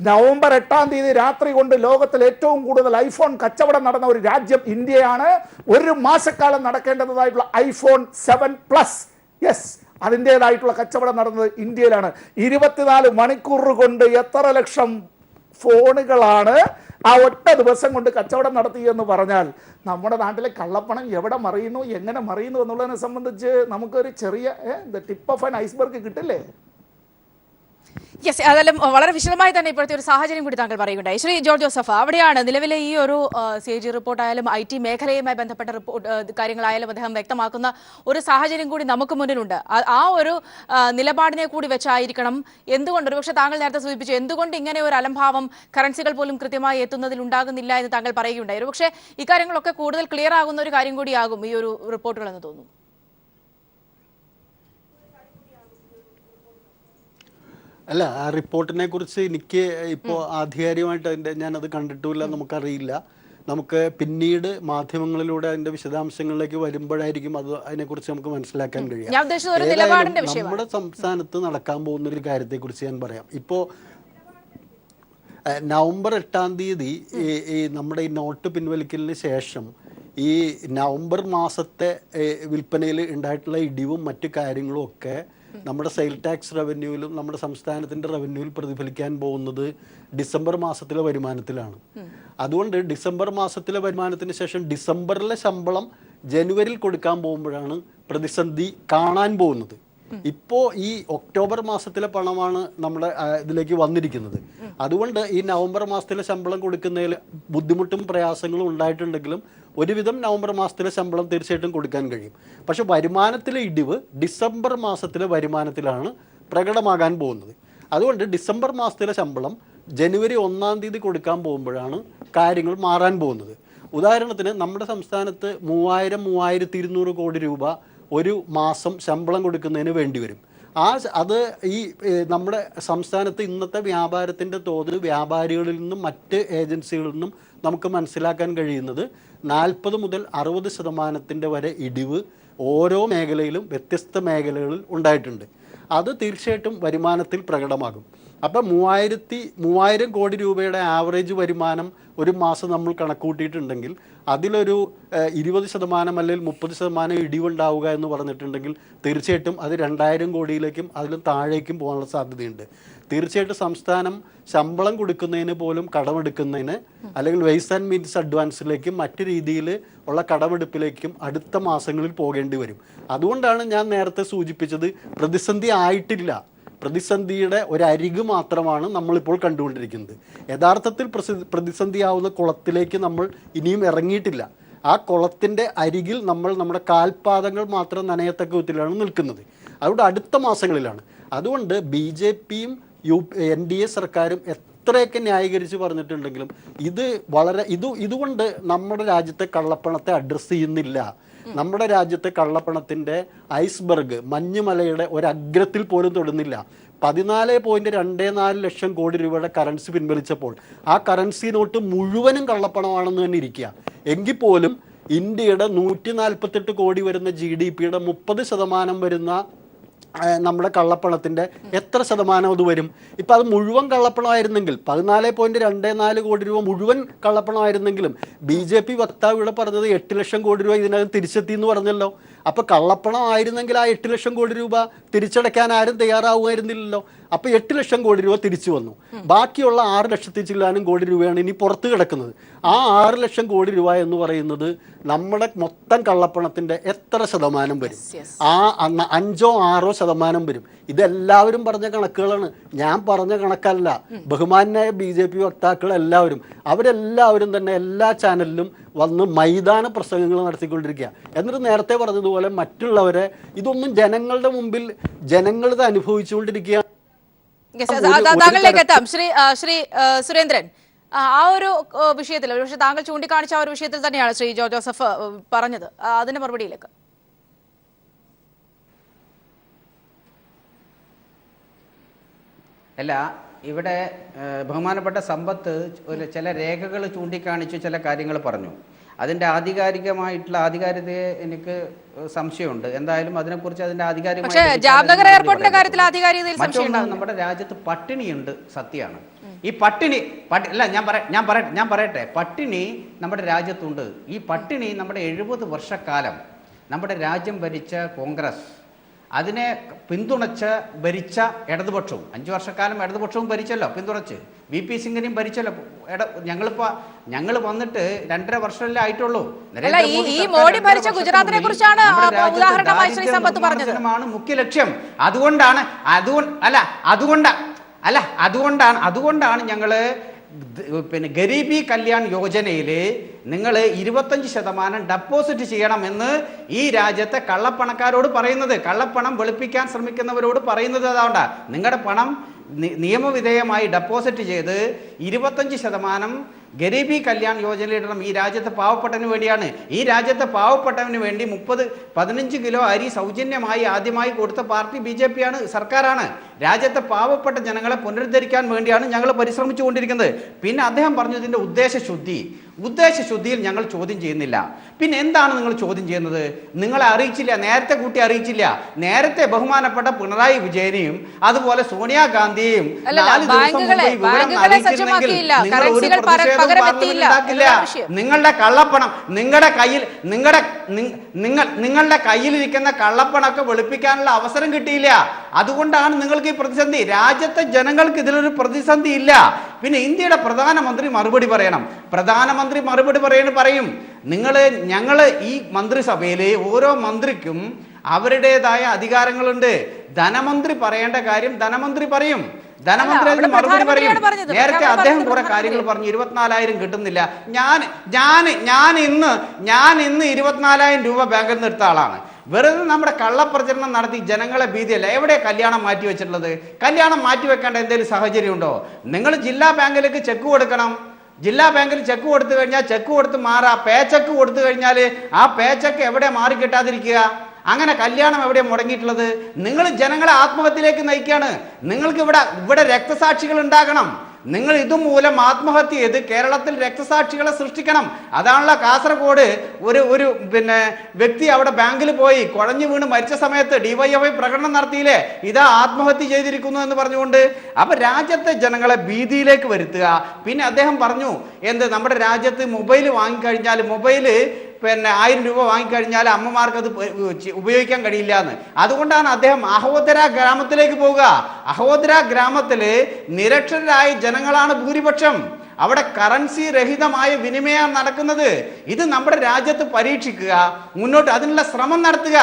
നവംബർ 8-ാം തീയതി രാത്രി കൊണ്ട് ലോകത്തിൽ ഏറ്റവും കൂടുതൽ iPhone കച്ചവടം നടന്ന ഒരു രാജ്യം ഇന്ത്യയാണ്. ഒരു മാസക്കാലം നടക്കേണ്ടതായിട്ടുള്ള iPhone 7 Plus, യെസ്, അതിൻ്റേതായിട്ടുള്ള കച്ചവടം നടന്നത് ഇന്ത്യയിലാണ്. 24 മണിക്കൂർ കൊണ്ട് എത്ര ലക്ഷം ഫോണുകളാണ് ആ ഒറ്റ ദിവസം കൊണ്ട് കച്ചവടം നടത്തിയെന്ന് പറഞ്ഞാൽ നമ്മുടെ നാട്ടിലെ കള്ളപ്പണം എവിടെ മറിയുന്നു, എങ്ങനെ മറിയുന്നു എന്നുള്ളതിനെ സംബന്ധിച്ച് നമുക്കൊരു ചെറിയ ടിപ്പ് ഓഫ് ആൻ ഐസ്ബർഗ് കിട്ടില്ലേ? യെസ്, അതെല്ലാം വളരെ വിശദമായി തന്നെ ഇപ്പോഴത്തെ ഒരു സാഹചര്യം കൂടി താങ്കൾ പറയുകയുണ്ടായി. ശ്രീ ജോർജ് ജോസഫ്, അവിടെയാണ് നിലവിലെ ഈ ഒരു CAG റിപ്പോർട്ടായാലും IT മേഖലയുമായി ബന്ധപ്പെട്ട കാര്യങ്ങളായാലും അദ്ദേഹം വ്യക്തമാക്കുന്ന ഒരു സാഹചര്യം കൂടി നമുക്ക് മുന്നിലുണ്ട്. ആ ഒരു നിലപാടിനെ കൂടി വെച്ചായിരിക്കണം എന്തുകൊണ്ട്, ഒരുപക്ഷെ താങ്കൾ നേരത്തെ സൂചിപ്പിച്ചു, എന്തുകൊണ്ട് ഇങ്ങനെ ഒരു അലംഭാവം കറൻസികൾ പോലും കൃത്യമായി എത്തുന്നതിൽ ഉണ്ടാകുന്നില്ല എന്ന് താങ്കൾ പറയുകയുണ്ടായി. ഒരുപക്ഷെ ഇക്കാര്യങ്ങളൊക്കെ കൂടുതൽ ക്ലിയർ ആകുന്ന ഒരു കാര്യം കൂടിയാകും ഈ ഒരു റിപ്പോർട്ടുകൾ എന്ന് തോന്നുന്നു. അല്ല, ആ റിപ്പോർട്ടിനെ കുറിച്ച് എനിക്ക് ഇപ്പോൾ ആധികാരികമായിട്ട് ഞാനത് കണ്ടിട്ടുമില്ല, നമുക്കറിയില്ല. നമുക്ക് പിന്നീട് മാധ്യമങ്ങളിലൂടെ അതിന്റെ വിശദാംശങ്ങളിലേക്ക് വരുമ്പോഴായിരിക്കും അതിനെക്കുറിച്ച് നമുക്ക് മനസ്സിലാക്കാൻ കഴിയും. നമ്മുടെ സംസ്ഥാനത്ത് നടക്കാൻ പോകുന്ന ഒരു കാര്യത്തെക്കുറിച്ച് ഞാൻ പറയാം. ഇപ്പോൾ നവംബർ 8-ാം തീയതി ഈ നമ്മുടെ ഈ നോട്ട് പിൻവലിക്കലിന് ശേഷം ഈ നവംബർ മാസത്തെ വിൽപ്പനയിൽ ഉണ്ടായിട്ടുള്ള ഇടിവും മറ്റു കാര്യങ്ങളും ഒക്കെ നമ്മുടെ സെയിൽ ടാക്സ് റവന്യൂവിലും നമ്മുടെ സംസ്ഥാനത്തിൻ്റെ റവന്യൂവിൽ പ്രതിഫലിക്കാൻ പോകുന്നത് ഡിസംബർ മാസത്തിലെ വരുമാനത്തിലാണ്. അതുകൊണ്ട് ഡിസംബർ മാസത്തിലെ വരുമാനത്തിന് ശേഷം ഡിസംബറിലെ ശമ്പളം ജനുവരിയിൽ കൊടുക്കാൻ പോകുമ്പോഴാണ് പ്രതിസന്ധി കാണാൻ പോകുന്നത്. ഇപ്പോൾ ഈ ഒക്ടോബർ മാസത്തിലെ പണമാണ് നമ്മുടെ ഇതിലേക്ക് വന്നിരിക്കുന്നത്. അതുകൊണ്ട് ഈ നവംബർ മാസത്തിലെ ശമ്പളം കൊടുക്കുന്നതിൽ ബുദ്ധിമുട്ടും പ്രയാസങ്ങളും ഉണ്ടായിട്ടുണ്ടെങ്കിലും ഒരുവിധം നവംബർ മാസത്തിലെ ശമ്പളം തീർച്ചയായിട്ടും കൊടുക്കാൻ കഴിയും. പക്ഷെ വരുമാനത്തിലെ ഇടിവ് ഡിസംബർ മാസത്തിലെ വരുമാനത്തിലാണ് പ്രകടമാകാൻ പോകുന്നത്. അതുകൊണ്ട് ഡിസംബർ മാസത്തിലെ ശമ്പളം ജനുവരി 1-ാം തീയതി കൊടുക്കാൻ പോകുമ്പോഴാണ് കാര്യങ്ങൾ മാറാൻ പോകുന്നത്. ഉദാഹരണത്തിന് നമ്മുടെ സംസ്ഥാനത്ത് 3200 കോടി രൂപ ഒരു മാസം ശമ്പളം കൊടുക്കുന്നതിന് വേണ്ടി വരും. അത് ഈ നമ്മുടെ സംസ്ഥാനത്ത് ഇന്നത്തെ വ്യാപാരത്തിൻ്റെ തോത് വ്യാപാരികളിൽ നിന്നും മറ്റ് ഏജൻസികളിൽ നിന്നും നമുക്ക് മനസ്സിലാക്കാൻ കഴിയുന്നത് 40 മുതൽ 60% വരെ ഇടിവ് ഓരോ മേഖലയിലും വ്യത്യസ്ത മേഖലകളിൽ ഉണ്ടായിട്ടുണ്ട്. അത് തീർച്ചയായിട്ടും വരുമാനത്തിൽ പ്രകടമാകും. അപ്പം 3000 കോടി രൂപയുടെ ആവറേജ് വരുമാനം ഒരു മാസം നമ്മൾ കണക്കൂട്ടിയിട്ടുണ്ടെങ്കിൽ അതിലൊരു 20% അല്ലെങ്കിൽ 30% ഇടിവുണ്ടാവുക എന്ന് പറഞ്ഞിട്ടുണ്ടെങ്കിൽ തീർച്ചയായിട്ടും അത് 2000 കോടിയിലേക്കും അതിലും താഴേക്കും പോകാനുള്ള സാധ്യതയുണ്ട്. തീർച്ചയായിട്ടും സംസ്ഥാനം ശമ്പളം കൊടുക്കുന്നതിന് പോലും കടമെടുക്കുന്നതിന് അല്ലെങ്കിൽ വെയ്സ് ആൻഡ് മീൻസ് അഡ്വാൻസിലേക്കും മറ്റു രീതിയിൽ ഉള്ള കടമെടുപ്പിലേക്കും അടുത്ത മാസങ്ങളിൽ പോകേണ്ടി വരും. അതുകൊണ്ടാണ് ഞാൻ നേരത്തെ സൂചിപ്പിച്ചത്, പ്രതിസന്ധി ആയിട്ടില്ല, പ്രതിസന്ധിയുടെ ഒരരിക് മാത്രമാണ് നമ്മളിപ്പോൾ കണ്ടുകൊണ്ടിരിക്കുന്നത്. യഥാർത്ഥത്തിൽ പ്രതിസന്ധിയാവുന്ന കുളത്തിലേക്ക് നമ്മൾ ഇനിയും ഇറങ്ങിയിട്ടില്ല. ആ കുളത്തിൻ്റെ അരികിൽ നമ്മൾ നമ്മുടെ കാൽപാദങ്ങൾ മാത്രം നനയത്തക്ക വിധത്തിലാണ് നിൽക്കുന്നത്. അതുകൊണ്ട് അടുത്ത മാസങ്ങളിലാണ്. അതുകൊണ്ട് BJPയും NDA സർക്കാരും എത്രയൊക്കെ ന്യായീകരിച്ച് പറഞ്ഞിട്ടുണ്ടെങ്കിലും ഇതുകൊണ്ട് നമ്മുടെ രാജ്യത്തെ കള്ളപ്പണത്തെ അഡ്രസ്സ് ചെയ്യുന്നില്ല. നമ്മുടെ രാജ്യത്തെ കള്ളപ്പണത്തിൻ്റെ ഐസ്ബർഗ് മഞ്ഞുമലയുടെ ഒരഗ്രത്തിൽ പോലും തൊടുന്നില്ല. 14.24 ലക്ഷം കോടി രൂപയുടെ കറൻസി പിൻവലിച്ചപ്പോൾ ആ കറൻസി നോട്ട് മുഴുവനും കള്ളപ്പണമാണെന്ന് തന്നെ ഇരിക്കുക. എങ്കിൽ പോലും ഇന്ത്യയുടെ 148 കോടി വരുന്ന GDPയുടെ 30% വരുന്ന നമ്മുടെ കള്ളപ്പണത്തിൻ്റെ എത്ര ശതമാനം അത് വരും? ഇപ്പം അത് മുഴുവൻ കള്ളപ്പണമായിരുന്നെങ്കിൽ 14.24 കോടി രൂപ മുഴുവൻ കള്ളപ്പണമായിരുന്നെങ്കിലും BJP വക്താവ് ഇവിടെ പറഞ്ഞത് 8 ലക്ഷം കോടി രൂപ ഇതിനകം തിരിച്ചെത്തി എന്ന് പറഞ്ഞല്ലോ. അപ്പോൾ കള്ളപ്പണം ആയിരുന്നെങ്കിൽ ആ 8 ലക്ഷം കോടി രൂപ തിരിച്ചടയ്ക്കാൻ ആരും തയ്യാറാവുമായിരുന്നില്ലല്ലോ. അപ്പോൾ 8 ലക്ഷം കോടി രൂപ തിരിച്ചു വന്നു. ബാക്കിയുള്ള 6 ലക്ഷത്തി ചില്ലാനും കോടി രൂപയാണ് ഇനി പുറത്ത് കിടക്കുന്നത്. ആ 6 ലക്ഷം കോടി രൂപ എന്ന് പറയുന്നത് നമ്മുടെ മൊത്തം കള്ളപ്പണത്തിൻ്റെ എത്ര ശതമാനം വരും? ആ 5-6% വരും. ഇതെല്ലാവരും പറഞ്ഞ കണക്കുകളാണ്, ഞാൻ പറഞ്ഞ കണക്കല്ല. ബഹുമാന്യായ BJP വക്താക്കൾ എല്ലാവരും അവരെല്ലാവരും തന്നെ എല്ലാ ചാനലിലും വന്ന് മൈതാന പ്രസംഗങ്ങൾ നടത്തിക്കൊണ്ടിരിക്കുക. എന്നിട്ട് നേരത്തെ പറഞ്ഞതുപോലെ മറ്റുള്ളവരെ ഇതൊന്നും ജനങ്ങളുടെ മുമ്പിൽ ജനങ്ങളിത് അനുഭവിച്ചുകൊണ്ടിരിക്കുക. താങ്കളിലേക്ക് എത്താം. ശ്രീ സുരേന്ദ്രൻ, ആ ഒരു വിഷയത്തിൽ പക്ഷെ താങ്കൾ ചൂണ്ടിക്കാണിച്ച ആ ഒരു വിഷയത്തിൽ തന്നെയാണ് ശ്രീ ജോസഫ് പറഞ്ഞത്. അതിന്റെ മറുപടിയിലേക്ക്. അല്ല, ഇവിടെ ബഹുമാനപ്പെട്ട സമ്പത്ത് ചില രേഖകൾ ചൂണ്ടിക്കാണിച്ചു, ചില കാര്യങ്ങൾ പറഞ്ഞു. അതിൻ്റെ ആധികാരികതയെ എനിക്ക് സംശയമുണ്ട്. എന്തായാലും അതിനെക്കുറിച്ച് അതിൻ്റെ മറ്റൊന്ന്, നമ്മുടെ രാജ്യത്ത് പട്ടിണിയുണ്ട്, സത്യമാണ്. ഈ ഞാൻ പറയട്ടെ, പട്ടിണി നമ്മുടെ രാജ്യത്തുണ്ട്. ഈ പട്ടിണി നമ്മുടെ 70 വർഷക്കാലം നമ്മുടെ രാജ്യം ഭരിച്ച കോൺഗ്രസ്, അതിനെ പിന്തുണച്ച് ഭരിച്ച ഇടതുപക്ഷവും, 5 വർഷക്കാലം ഇടതുപക്ഷവും ഭരിച്ചല്ലോ, പിന്തുണച്ച് VP സിംഗിനെയും ഭരിച്ചല്ലോ. ഞങ്ങൾ വന്നിട്ട് 2.5 വർഷമല്ലേ ആയിട്ടുള്ളൂ. ാണ് മുഖ്യ ലക്ഷ്യം. അതുകൊണ്ടാണ് ഞങ്ങള് ഗരീബി കല്യാൺ യോജനയിൽ നിങ്ങൾ 25% ഡെപ്പോസിറ്റ് ചെയ്യണമെന്ന് ഈ രാജ്യത്തെ കള്ളപ്പണക്കാരോട് പറയുന്നത്, കള്ളപ്പണം വെളുപ്പിക്കാൻ ശ്രമിക്കുന്നവരോട് പറയുന്നത്. അതുകൊണ്ടാണ് നിങ്ങളുടെ പണം നിയമവിധേയമായി ഡെപ്പോസിറ്റ് ചെയ്ത് 25% ഗരീബി കല്യാൺ യോജനയിടണം. ഈ രാജ്യത്തെ പാവപ്പെട്ടവന് വേണ്ടിയാണ്. ഈ രാജ്യത്തെ പാവപ്പെട്ടവന് വേണ്ടി 15 കിലോ അരി സൗജന്യമായി ആദ്യമായി കൊടുത്ത പാർട്ടി BJP ആണ്, സർക്കാരാണ്. രാജ്യത്തെ പാവപ്പെട്ട ജനങ്ങളെ പുനരുദ്ധരിക്കാൻ വേണ്ടിയാണ് ഞങ്ങൾ പരിശ്രമിച്ചു കൊണ്ടിരിക്കുന്നത്. പിന്നെ അദ്ദേഹം പറഞ്ഞതിൻ്റെ ഉദ്ദേശശുദ്ധിയിൽ ഞങ്ങൾ ചോദ്യം ചെയ്യുന്നില്ല. പിന്നെ എന്താണ് നിങ്ങൾ ചോദ്യം ചെയ്യുന്നത്? നിങ്ങളെ അറിയിച്ചില്ല, നേരത്തെ കൂട്ടി അറിയിച്ചില്ല. നേരത്തെ ബഹുമാനപ്പെട്ട പിണറായി വിജയനെയും അതുപോലെ സോണിയാഗാന്ധിയെയും 4 ദിവസം മുമ്പ് ഈ വിവരം അറിയിച്ചിരുന്നെങ്കിൽ നിങ്ങൾ ഒരു പ്രതിഷേധവും പാർലമെന്റിൽ ഉണ്ടാക്കില്ല. നിങ്ങളുടെ കള്ളപ്പണം നിങ്ങളുടെ കയ്യിലിരിക്കുന്ന കള്ളപ്പണമൊക്കെ വെളുപ്പിക്കാനുള്ള അവസരം കിട്ടിയില്ല. അതുകൊണ്ടാണ് നിങ്ങൾക്ക് ഈ പ്രതിസന്ധി. രാജ്യത്തെ ജനങ്ങൾക്ക് ഇതിലൊരു പ്രതിസന്ധി ഇല്ല. പിന്നെ ഇന്ത്യയുടെ പ്രധാനമന്ത്രി മറുപടി പറയണം. പ്രധാനമന്ത്രി മറുപടി പറയും. ഞങ്ങൾ ഈ മന്ത്രിസഭയിൽ ഓരോ മന്ത്രിക്കും അവരുടേതായ അധികാരങ്ങളുണ്ട്. ധനമന്ത്രി പറയേണ്ട കാര്യം ധനമന്ത്രി പറയും. ധനമന്ത്രി അതിന് മറുപടി പറയും. നേരത്തെ അദ്ദേഹം കുറെ കാര്യങ്ങൾ പറഞ്ഞു. 24,000 കിട്ടുന്നില്ല. ഞാൻ ഇന്ന് 24,000 രൂപ ബാങ്കിൽ നിന്ന് എടുത്ത ആളാണ്. വെറുതെ നമ്മുടെ കള്ളപ്രചരണം നടത്തി ജനങ്ങളെ ഭീതിയല്ല. എവിടെ കല്യാണം മാറ്റി വെച്ചിട്ടുള്ളത്? കല്യാണം മാറ്റി വെക്കേണ്ട എന്തെങ്കിലും സാഹചര്യം ഉണ്ടോ? നിങ്ങൾ ജില്ലാ ബാങ്കിലേക്ക് ചെക്ക് കൊടുക്കണം. ജില്ലാ ബാങ്കിൽ ചെക്ക് കൊടുത്തു കഴിഞ്ഞാൽ ചെക്ക് കൊടുത്ത് മാറാ. പേ ചെക്ക് കൊടുത്തു കഴിഞ്ഞാൽ ആ പേ ചെക്ക് എവിടെ മാറി കിട്ടാതിരിക്കുക? അങ്ങനെ കല്യാണം എവിടെ മുടങ്ങിയിട്ടുള്ളത്? നിങ്ങൾ ജനങ്ങളെ ആത്മഹത്യയിലേക്ക് നയിക്കുകയാണ്. നിങ്ങൾക്ക് ഇവിടെ രക്തസാക്ഷികൾ ഉണ്ടാകണം. നിങ്ങൾ ഇതുമൂലം ആത്മഹത്യ ചെയ്ത് കേരളത്തിൽ രക്തസാക്ഷികളെ സൃഷ്ടിക്കണം. അതാണല്ലോ കാസർഗോഡ് ഒരു വ്യക്തി അവിടെ ബാങ്കിൽ പോയി കുഴഞ്ഞു വീണ് മരിച്ച സമയത്ത് DYFI പ്രകടനം നടത്തിയില്ലേ, ഇതാ ആത്മഹത്യ ചെയ്തിരിക്കുന്നു എന്ന് പറഞ്ഞുകൊണ്ട്. അപ്പൊ രാജ്യത്തെ ജനങ്ങളെ ഭീതിയിലേക്ക് വരുത്തുക. പിന്നെ അദ്ദേഹം പറഞ്ഞു നമ്മുടെ രാജ്യത്ത് മൊബൈൽ വാങ്ങിക്കഴിഞ്ഞാൽ 1000 രൂപ വാങ്ങിക്കഴിഞ്ഞാൽ അമ്മമാർക്ക് അത് ഉപയോഗിക്കാൻ കഴിയില്ല എന്ന്. അതുകൊണ്ടാണ് അദ്ദേഹം അഹോദര ഗ്രാമത്തിലേക്ക് പോവുക. അഹോദര ഗ്രാമത്തില് നിരക്ഷരരായ ജനങ്ങളാണ് ഭൂരിപക്ഷം. അവിടെ കറൻസി രഹിതമായ വിനിമയം നടക്കുന്നത്. ഇത് നമ്മുടെ രാജ്യത്ത് പരീക്ഷിക്കുക, മുന്നോട്ട് അതിനുള്ള ശ്രമം നടത്തുക.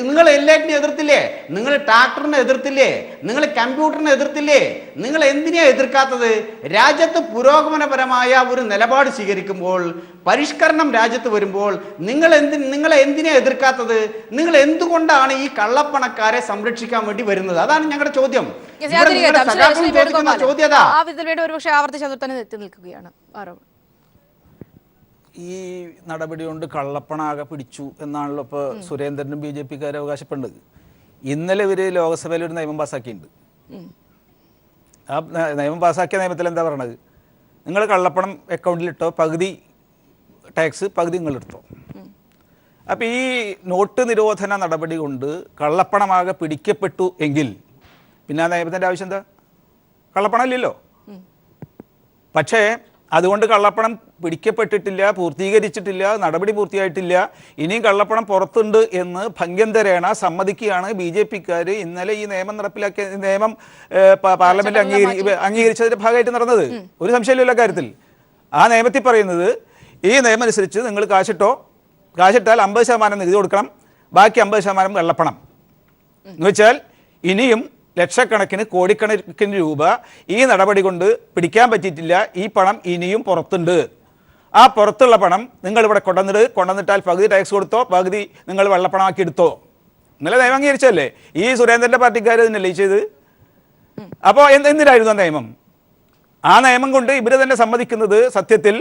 നിങ്ങൾ എല്ലാറ്റിനും എതിർത്തില്ലേ? നിങ്ങൾ ട്രാക്ടറിനെ എതിർത്തില്ലേ? നിങ്ങൾ കമ്പ്യൂട്ടറിനെ എതിർത്തില്ലേ? നിങ്ങൾ എന്തിനാ എതിർക്കാത്തത്? രാജ്യത്ത് പുരോഗമനപരമായ ഒരു നിലപാട് സ്വീകരിക്കുമ്പോൾ, പരിഷ്കരണം രാജ്യത്ത് വരുമ്പോൾ നിങ്ങളെ എന്തിനാ എതിർക്കാത്തത്? നിങ്ങൾ എന്തുകൊണ്ടാണ് ഈ കള്ളപ്പണക്കാരെ സംരക്ഷിക്കാൻ വേണ്ടി വരുന്നത്? അതാണ് ഞങ്ങളുടെ ചോദ്യം. ഈ നടപടി കൊണ്ട് കള്ളപ്പണാകെ പിടിച്ചു എന്നാണല്ലോ ഇപ്പോൾ സുരേന്ദ്രനും BJP-ക്കാരെ അവകാശപ്പെടുന്നത്. ഇന്നലെ ഇവർ ലോക്സഭയിൽ ഒരു നിയമം പാസ്സാക്കിയിട്ടുണ്ട്. ആ നിയമം പാസ്സാക്കിയ നിയമത്തിൽ എന്താ പറയണത്? നിങ്ങൾ കള്ളപ്പണം അക്കൗണ്ടിലിട്ടോ, പകുതി ടാക്സ് പകുതി നിങ്ങളെടുത്തോ. അപ്പം ഈ നോട്ട് നിരോധന നടപടി കൊണ്ട് കള്ളപ്പണമാകെ പിടിക്കപ്പെട്ടു എങ്കിൽ പിന്നെ ആ നിയമത്തിൻ്റെ ആവശ്യം എന്താ? കള്ളപ്പണം ഇല്ലല്ലോ. പക്ഷേ അതുകൊണ്ട് കള്ളപ്പണം പിടിക്കപ്പെട്ടിട്ടില്ല, പൂർത്തീകരിച്ചിട്ടില്ല, നടപടി പൂർത്തിയായിട്ടില്ല, ഇനിയും കള്ളപ്പണം പുറത്തുണ്ട് എന്ന് ഭംഗ്യന്തരേണ സമ്മതിക്കുകയാണ് BJP-ക്കാർ ഇന്നലെ ഈ നിയമം നടപ്പിലാക്കിയ നിയമം പാർലമെന്റ് അംഗീകരിച്ചതിന്റെ ഭാഗമായിട്ട് നടന്നത്. ഒരു സംശയമില്ല കാര്യത്തിൽ. ആ നിയമത്തിൽ പറയുന്നത് ഈ നിയമം അനുസരിച്ച് നിങ്ങൾ കാശിട്ടാൽ 50% നികുതി കൊടുക്കണം, ബാക്കി 50% വെള്ളപ്പണം. എന്ന് വെച്ചാൽ ഇനിയും ലക്ഷക്കണക്കിന് കോടിക്കണക്കിന് രൂപ ഈ നടപടി കൊണ്ട് പിടിക്കാൻ പറ്റിയിട്ടില്ല. ഈ പണം ഇനിയും പുറത്തുണ്ട്. ആ പുറത്തുള്ള പണം നിങ്ങൾ ഇവിടെ കൊണ്ടുവന്നിട്ടാൽ പകുതി ടാക്സ് കൊടുത്തോ, പകുതി നിങ്ങൾ വെള്ളപ്പണമാക്കി എടുത്തോ. ഇന്നലെ നിയമം അംഗീകരിച്ചല്ലേ? ഈ സുരേന്ദ്രന്റെ പാർട്ടിക്കാർ തന്നെയല്ലേ ചെയ്ത്? അപ്പോൾ എന്തിനായിരുന്നു ആ നിയമം? ആ നിയമം കൊണ്ട് ഇവർ തന്നെ സമ്മതിക്കുന്നത് സത്യത്തിൽ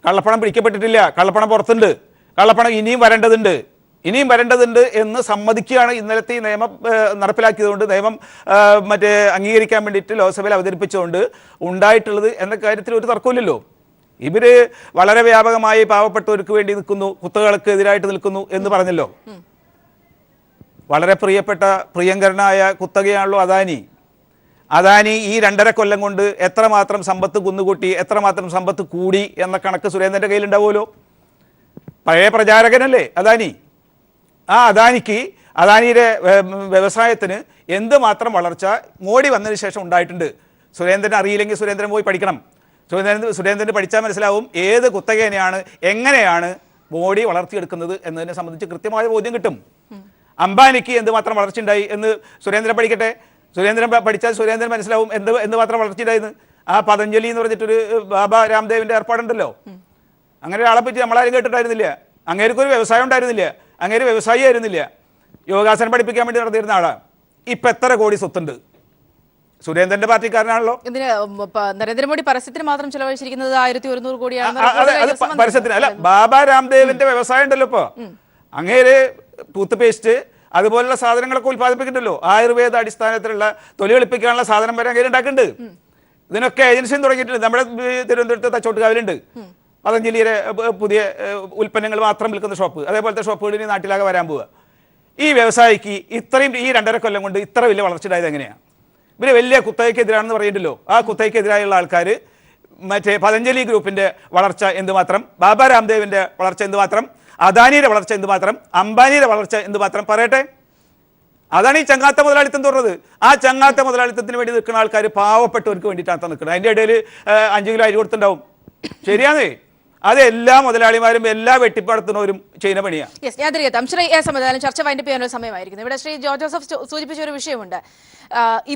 കള്ളപ്പണം പിടിക്കപ്പെട്ടിട്ടില്ല, കള്ളപ്പണം പുറത്തുണ്ട്, കള്ളപ്പണം ഇനിയും വരേണ്ടതുണ്ട് എന്ന് സമ്മതിക്കുകയാണ്. ഇന്നലത്തെ ഈ നിയമം നടപ്പിലാക്കിയതുകൊണ്ട്, നിയമം അംഗീകരിക്കാൻ വേണ്ടിയിട്ട് ലോക്സഭയിൽ അവതരിപ്പിച്ചുകൊണ്ട് ഉണ്ടായിട്ടുള്ളത് എന്ന കാര്യത്തിൽ ഒരു തർക്കമില്ലല്ലോ. ഇവർ വളരെ വ്യാപകമായി പാവപ്പെട്ടവർക്ക് വേണ്ടി നിൽക്കുന്നു, കുത്തകൾക്ക് എതിരായിട്ട് നിൽക്കുന്നു എന്ന് പറഞ്ഞല്ലോ. വളരെ പ്രിയങ്കരനായ കുത്തകയാണല്ലോ അദാനി ഈ 2.5 കൊല്ലം കൊണ്ട് എത്രമാത്രം സമ്പത്ത് കുന്നുകൂട്ടി, എത്രമാത്രം സമ്പത്ത് കൂടി എന്ന കണക്ക് സുരേന്ദ്രൻ്റെ കയ്യിലുണ്ടാവുമല്ലോ. പഴയ പ്രചാരകനല്ലേ അദാനി. ആ അദാനിയുടെ വ്യവസായത്തിന് എന്തുമാത്രം വളർച്ച മോഡി വന്നതിന് ശേഷം ഉണ്ടായിട്ടുണ്ട്. സുരേന്ദ്രൻ അറിയില്ലെങ്കിൽ സുരേന്ദ്രൻ പോയി പഠിക്കണം. സുരേന്ദ്രന് പഠിച്ചാൽ മനസ്സിലാവും ഏത് കുത്തകേനെയാണ് എങ്ങനെയാണ് മോഡി വളർത്തിയെടുക്കുന്നത് എന്നതിനെ സംബന്ധിച്ച് കൃത്യമായ ബോധ്യം കിട്ടും. അംബാനിക്ക് എന്തുമാത്രം വളർച്ച ഉണ്ടായി എന്ന് സുരേന്ദ്രൻ പഠിക്കട്ടെ. സുരേന്ദ്രൻ പഠിച്ചാൽ സുരേന്ദ്രൻ മനസ്സിലാവും എന്തുമാത്രം വളർച്ച ഉണ്ടായിരുന്നു. ആ പതഞ്ജലി എന്ന് പറഞ്ഞിട്ടൊരു ബാബ രാംദേവിൻ്റെ ഏർപ്പാടുണ്ടല്ലോ. അങ്ങനെ ഒരാളെ പറ്റി നമ്മളാരും കേട്ടിട്ടായിരുന്നില്ല. അങ്ങേർക്കൊരു വ്യവസായം ഉണ്ടായിരുന്നില്ല, അങ്ങേര് വ്യവസായി ആയിരുന്നില്ല, യോഗാസനം പഠിപ്പിക്കാൻ വേണ്ടി നടത്തിയിരുന്ന ആളാണ്. ഇപ്പം എത്ര കോടി സ്വത്തുണ്ട്? സുരേന്ദ്രന്റെ പാർട്ടിക്കാരനാണല്ലോ. ഇതിന് നരേന്ദ്രമോദി പരസ്യത്തിന് മാത്രം ചെലവഴിച്ചിരിക്കുന്നത് 1100 കോടിയാണ്. പരസ്യത്തിന് അല്ല, ബാബ രാംദേവിന്റെ വ്യവസായം ഉണ്ടല്ലോ. ഇപ്പൊ അങ്ങേര് ടൂത്ത് പേസ്റ്റ് അതുപോലുള്ള സാധനങ്ങളൊക്കെ ഉത്പാദിപ്പിക്കുന്നുണ്ടല്ലോ. ആയുർവേദ അടിസ്ഥാനത്തിലുള്ള തൊലി വെളുപ്പിക്കാനുള്ള സാധനം വരെ അങ്ങേര് ഉണ്ടാക്കുന്നുണ്ട്. ഇതിനൊക്കെ ഏജൻസിയും തുടങ്ങിയിട്ടുണ്ട്. നമ്മുടെ തിരുവനന്തപുരത്ത് തച്ചോട്ടുകാവിലുണ്ട് പതഞ്ജലിയുടെ പുതിയ ഉൽപ്പന്നങ്ങൾ മാത്രം വിൽക്കുന്ന ഷോപ്പ്. അതേപോലത്തെ ഷോപ്പുകൾ ഇനി നാട്ടിലാകെ വരാൻ പോവുക. ഈ വ്യവസായിക്ക് ഇത്രയും ഈ 2.5 കൊല്ലം കൊണ്ട് ഇത്ര വലിയ വളർച്ച ഉണ്ടായത് എങ്ങനെയാണ്? ഇവർ വലിയ കുത്തകയ്ക്കെതിരാണെന്ന് പറയുന്നുണ്ടല്ലോ. ആ കുത്തകയ്ക്കെതിരായുള്ള ആൾക്കാർ പതഞ്ജലി ഗ്രൂപ്പിന്റെ വളർച്ച എന്തുമാത്രം, ബാബ രാംദേവിന്റെ വളർച്ച എന്തുമാത്രം, അദാനിയുടെ വളർച്ച എന്തുമാത്രം, അംബാനിയുടെ വളർച്ച എന്തുമാത്രം പറയട്ടെ. അതാണ് ഈ ചങ്ങാത്ത മുതലാളിത്തം തുറന്നത്. ആ ചങ്ങാത്ത മുതലാളിത്തത്തിന് വേണ്ടി നിൽക്കുന്ന ആൾക്കാർ പാവപ്പെട്ടവർക്ക് വേണ്ടിയിട്ടാണ് നിൽക്കുന്നത്. അതിൻ്റെ ഇടയിൽ 5 കിലോ അരി കൊടുത്തിട്ടുണ്ടാവും. ശരിയാണേ? അത് എല്ലാ മുതലാളിമാരും എല്ലാ വെട്ടിപ്പടത്തുന്നവരും ചെയ്യുന്ന പണിയാണ്. ഞാൻ തിരികെത്താം. ശ്രീ സംബന്ധിച്ചാലും ചർച്ച വൈൻഡപ്പ് ചെയ്യാനുള്ള സമയമായിരിക്കുന്നു. ഇവിടെ ശ്രീ ജോസഫ് സൂചിപ്പിച്ച ഒരു വിഷയമുണ്ട്.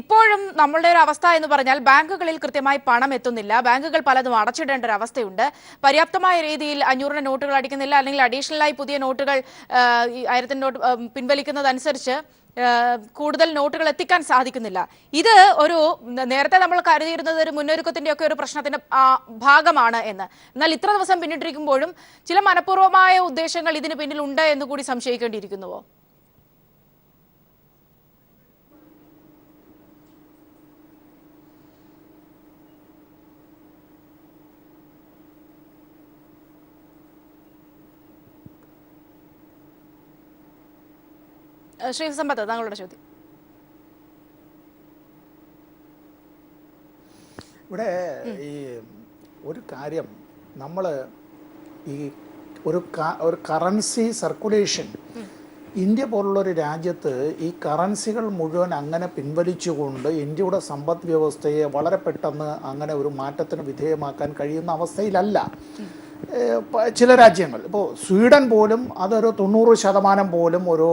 ഇപ്പോഴും നമ്മളുടെ ഒരു അവസ്ഥ എന്ന് പറഞ്ഞാൽ ബാങ്കുകളിൽ കൃത്യമായി പണം എത്തുന്നില്ല. ബാങ്കുകൾ പലതും അടച്ചിടേണ്ട ഒരു അവസ്ഥയുണ്ട്. പര്യാപ്തമായ രീതിയിൽ 500 നോട്ടുകൾ അടിക്കുന്നില്ല, അല്ലെങ്കിൽ അഡീഷണലായി പുതിയ നോട്ടുകൾ 1000 നോട്ട് പിൻവലിക്കുന്നതനുസരിച്ച് കൂടുതൽ നോട്ടുകൾ എത്തിക്കാൻ സാധിക്കുന്നില്ല. ഇത് ഒരു നേരത്തെ നമ്മൾ കരുതിയിരുന്നത് ഒരു മുന്നൊരുക്കത്തിന്റെ ഒക്കെ ഒരു പ്രശ്നത്തിന്റെ ഭാഗമാണ് എന്ന്. എന്നാൽ ഇത്ര ദിവസം പിന്നിട്ടിരിക്കുമ്പോഴും ചില മനഃപൂർവ്വമായ ഉദ്ദേശങ്ങൾ ഇതിന് പിന്നിൽ ഉണ്ട് എന്ന് കൂടി സംശയിക്കേണ്ടിയിരിക്കുന്നുവോ? ശ്രീ സമ്പത്ത്, താങ്കളുടെ ചോദ്യം. ഇവിടെ ഈ ഒരു കാര്യം, നമ്മൾ ഈ ഒരു കറൻസി സർക്കുലേഷൻ ഇന്ത്യ പോലുള്ളൊരു രാജ്യത്ത് ഈ കറൻസികൾ മുഴുവൻ അങ്ങനെ പിൻവലിച്ചുകൊണ്ട് ഇന്ത്യയുടെ സമ്പദ് വ്യവസ്ഥയെ വളരെ പെട്ടെന്ന് അങ്ങനെ ഒരു മാറ്റത്തിന് വിധേയമാക്കാൻ കഴിയുന്ന അവസ്ഥയിലല്ല ചില രാജ്യങ്ങൾ. ഇപ്പോൾ സ്വീഡൻ പോലും അതൊരു 90% പോലും ഒരു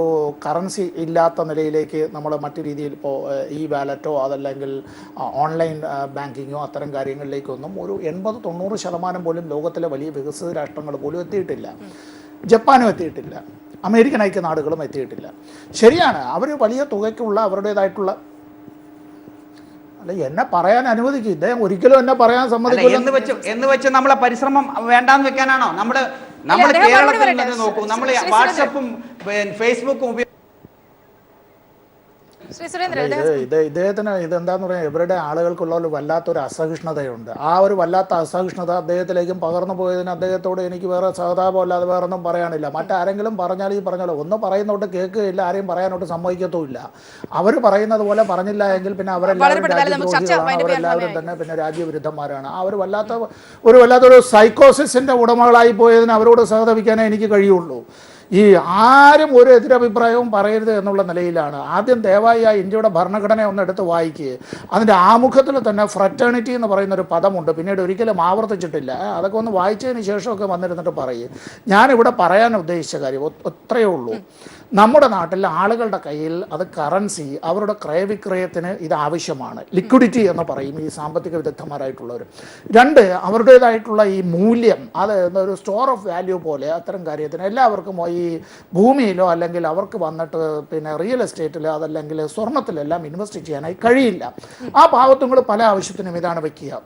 കറൻസി ഇല്ലാത്ത നിലയിലേക്ക് നമ്മൾ മറ്റു രീതിയിൽ ഇപ്പോൾ ഈ വാലറ്റോ അതല്ലെങ്കിൽ ഓൺലൈൻ ബാങ്കിങ്ങോ അത്തരം കാര്യങ്ങളിലേക്കൊന്നും ഒരു 80-90% പോലും ലോകത്തിലെ വലിയ വികസിത രാഷ്ട്രങ്ങൾ പോലും എത്തിയിട്ടില്ല. ജപ്പാനും എത്തിയിട്ടില്ല, അമേരിക്കൻ ഐക്യനാടുകളും എത്തിയിട്ടില്ല. ശരിയാണ്, അവർ വലിയ തുകയ്ക്കുള്ള അവരുടേതായിട്ടുള്ള എന്നെ പറയാൻ അനുവദിക്കും. ഇദ്ദേഹം ഒരിക്കലും എന്നെ പറയാൻ സമ്മതിക്കില്ല എന്ന് വെച്ച് നമ്മളെ പരിശ്രമം വേണ്ടാന്ന് വെക്കാനാണോ? നമ്മൾ കേരളത്തിൽ നോക്കൂ, നമ്മൾ വാട്സപ്പും ഫേസ്ബുക്കും ശ്രീ സുരേന്ദ്രൻ, ഇദ്ദേഹത്തിന് ഇതെന്താന്ന് പറയാ, ഇവരുടെ ആളുകൾക്കുള്ള ഒരു വല്ലാത്തൊരു അസഹിഷ്ണുതയുണ്ട്. ആ ഒരു വല്ലാത്ത അസഹിഷ്ണുത അദ്ദേഹത്തിലേക്കും പകർന്നു പോയതിന് അദ്ദേഹത്തോട് എനിക്ക് വേറെ സഹതാപം അല്ലാതെ വേറെ ഒന്നും പറയാനില്ല. മറ്റാരെങ്കിലും പറഞ്ഞാൽ ഈ പറഞ്ഞാലോ ഒന്ന് പറയുന്നോട്ട് കേൾക്കുകയില്ല, ആരെയും പറയാനോട്ട് സമ്മതിക്കത്തുമില്ല. അവർ പറയുന്നത് പോലെ പറഞ്ഞില്ല എങ്കിൽ പിന്നെ അവരെല്ലാവരും രാജ്യദ്രോഹികളാണ്, അവരെല്ലാവരും തന്നെ പിന്നെ രാജ്യവിരുദ്ധന്മാരാണ്. അവർ വല്ലാത്തൊരു സൈക്കോസിന്റെ ഉടമകളായി പോയതിന് അവരോട് സഹതപിക്കാനേ എനിക്ക് കഴിയുള്ളൂ. ഈ ആരും ഒരു എതിരഭിപ്രായവും പറയരുത് എന്നുള്ള നിലയിലാണ്. ആദ്യം ദയവായി ആ ഇന്ത്യയുടെ ഭരണഘടന ഒന്ന് എടുത്ത് വായിക്കുക. അതിൻ്റെ ആമുഖത്തിൽ തന്നെ ഫ്രറ്റേണിറ്റി എന്ന് പറയുന്നൊരു പദമുണ്ട്, പിന്നീട് ഒരിക്കലും ആവർത്തിച്ചിട്ടില്ല. അതൊക്കെ ഒന്ന് വായിച്ചതിന് ശേഷമൊക്കെ വന്നിരുന്നിട്ട് പറയും. ഞാനിവിടെ പറയാൻ ഉദ്ദേശിച്ച കാര്യം അത്രയേ ഉള്ളൂ. നമ്മുടെ നാട്ടിൽ ആളുകളുടെ കയ്യിൽ അത് കറൻസി, അവരുടെ ക്രയവിക്രയത്തിന് ഇത് ആവശ്യമാണ്. ലിക്വിഡിറ്റി എന്ന് പറയും ഈ സാമ്പത്തിക വിദഗ്ധന്മാരായിട്ടുള്ളവർ. രണ്ട്, അവരുടേതായിട്ടുള്ള ഈ മൂല്യം, അത് ഒരു സ്റ്റോർ ഓഫ് വാല്യൂ പോലെ അത്തരം കാര്യത്തിന് എല്ലാവർക്കും ഈ ഭൂമിയിലോ അല്ലെങ്കിൽ അവർക്ക് വന്നിട്ട് പിന്നെ റിയൽ എസ്റ്റേറ്റിലോ അതല്ലെങ്കിൽ സ്വർണത്തിലെല്ലാം ഇൻവെസ്റ്റ് ചെയ്യാനായി കഴിയില്ല. ആ പാവത്തുങ്ങൾ പല ആവശ്യത്തിനും ഇതാണ് വയ്ക്കുക.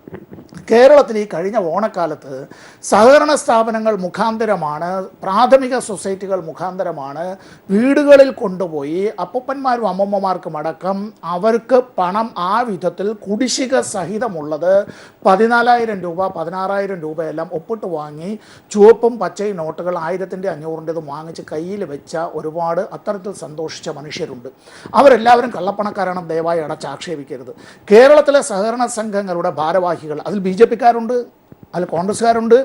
കേരളത്തിൽ ഈ കഴിഞ്ഞ ഓണക്കാലത്ത് സഹകരണ സ്ഥാപനങ്ങൾ മുഖാന്തരമാണ്, പ്രാഥമിക സൊസൈറ്റികൾ മുഖാന്തരമാണ് വീടുകളിൽ കൊണ്ടുപോയി അപ്പൂപ്പന്മാരും അമ്മമ്മമാർക്കും അടക്കം അവർക്ക് പണം ആ വിധത്തിൽ കുടിശ്ശിക സഹിതമുള്ളത് 14,000 രൂപ 16,000 രൂപയെല്ലാം ഒപ്പിട്ട് വാങ്ങി ചുവപ്പും പച്ചയും നോട്ടുകൾ 1000-500 വാങ്ങിച്ച് കയ്യിൽ വെച്ച ഒരുപാട് അത്തരത്തിൽ സന്തോഷിച്ച മനുഷ്യരുണ്ട്. അവരെല്ലാവരും കള്ളപ്പണക്കാരാണ്, ദയവായി അടച്ചാക്ഷേപിക്കരുത്. കേരളത്തിലെ സഹകരണ സംഘങ്ങളുടെ ഭാരവാഹികൾ, അതിൽ BJP-ക്കാരുണ്ട്, അതിൽ കോൺഗ്രസ്സുകാരുണ്ട്,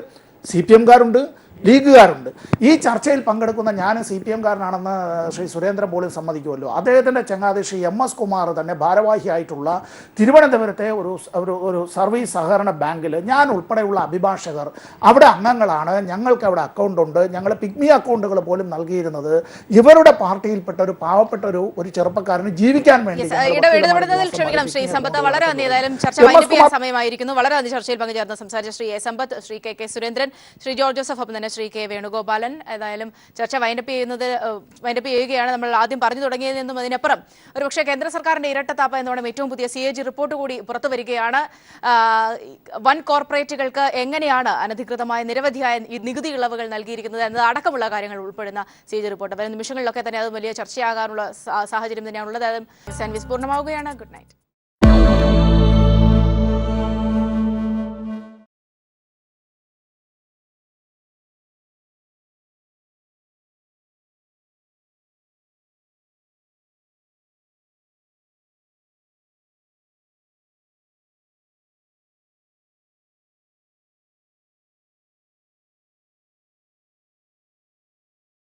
CPM-കാരുണ്ട്, ലീഗുകാരുണ്ട്. ഈ ചർച്ചയിൽ പങ്കെടുക്കുന്ന ഞാൻ CPM-കാരനാണെന്ന് ശ്രീ സുരേന്ദ്രൻ പോലും സമ്മതിക്കുമല്ലോ. അദ്ദേഹത്തിൻ്റെ ചങ്ങാതി ശ്രീ MS കുമാർ തന്നെ ഭാരവാഹിയായിട്ടുള്ള തിരുവനന്തപുരത്തെ ഒരു സർവീസ് സഹകരണ ബാങ്കിൽ ഞാൻ ഉൾപ്പെടെയുള്ള അഭിഭാഷകർ അവിടെ അംഗങ്ങളാണ്. ഞങ്ങൾക്ക് അവിടെ അക്കൗണ്ടുണ്ട്. ഞങ്ങൾ പിഗ്മി അക്കൗണ്ടുകൾ പോലും നൽകിയിരുന്നത് ഇവരുടെ പാർട്ടിയിൽപ്പെട്ട ഒരു പാവപ്പെട്ട ഒരു ചെറുപ്പക്കാരന് ജീവിക്കാൻ വേണ്ടി. ക്ഷമിക്കണം ശ്രീ സമ്പത്ത്, വളരെ നന്ദി. ഏതായാലും ചർച്ച വൈൻഡപ്പ് ചെയ്യാൻ സമയമായിരിക്കുന്നു. വളരെ നന്ദി ചർച്ചയിൽ പങ്കുചേർന്ന് സംസാരിച്ച Shri A. Sampath, Shri KK Surendran, Shri George Joseph, ഒപ്പം തന്നെ ശ്രീ K. വേണുഗോപാലൻ. ഏതായാലും ചർച്ച വൈൻഡപ്പ് ചെയ്യുകയാണ്. നമ്മൾ ആദ്യം പറഞ്ഞു തുടങ്ങിയതിൽ നിന്നും അതിനപ്പുറം ഒരുപക്ഷെ കേന്ദ്ര സർക്കാരിന്റെ ഇരട്ടത്താപ്പ് എന്നോണം ഏറ്റവും പുതിയ CAG റിപ്പോർട്ട് കൂടി പുറത്തു വരികയാണ്. വൻ കോർപ്പറേറ്റുകൾക്ക് എങ്ങനെയാണ് അനധികൃതമായ നിരവധിയായ നികുതി ഇളവുകൾ നൽകിയിരിക്കുന്നത് എന്നത് അടക്കമുള്ള കാര്യങ്ങൾ ഉൾപ്പെടുന്ന CAG റിപ്പോർട്ട് വരും നിമിഷങ്ങളിലൊക്കെ തന്നെ അത് വലിയ ചർച്ചയാകാനുള്ള സാഹചര്യം തന്നെയാണുള്ളത്. സർവീസ് പൂർണ്ണമാവുകയാണ്. Good night.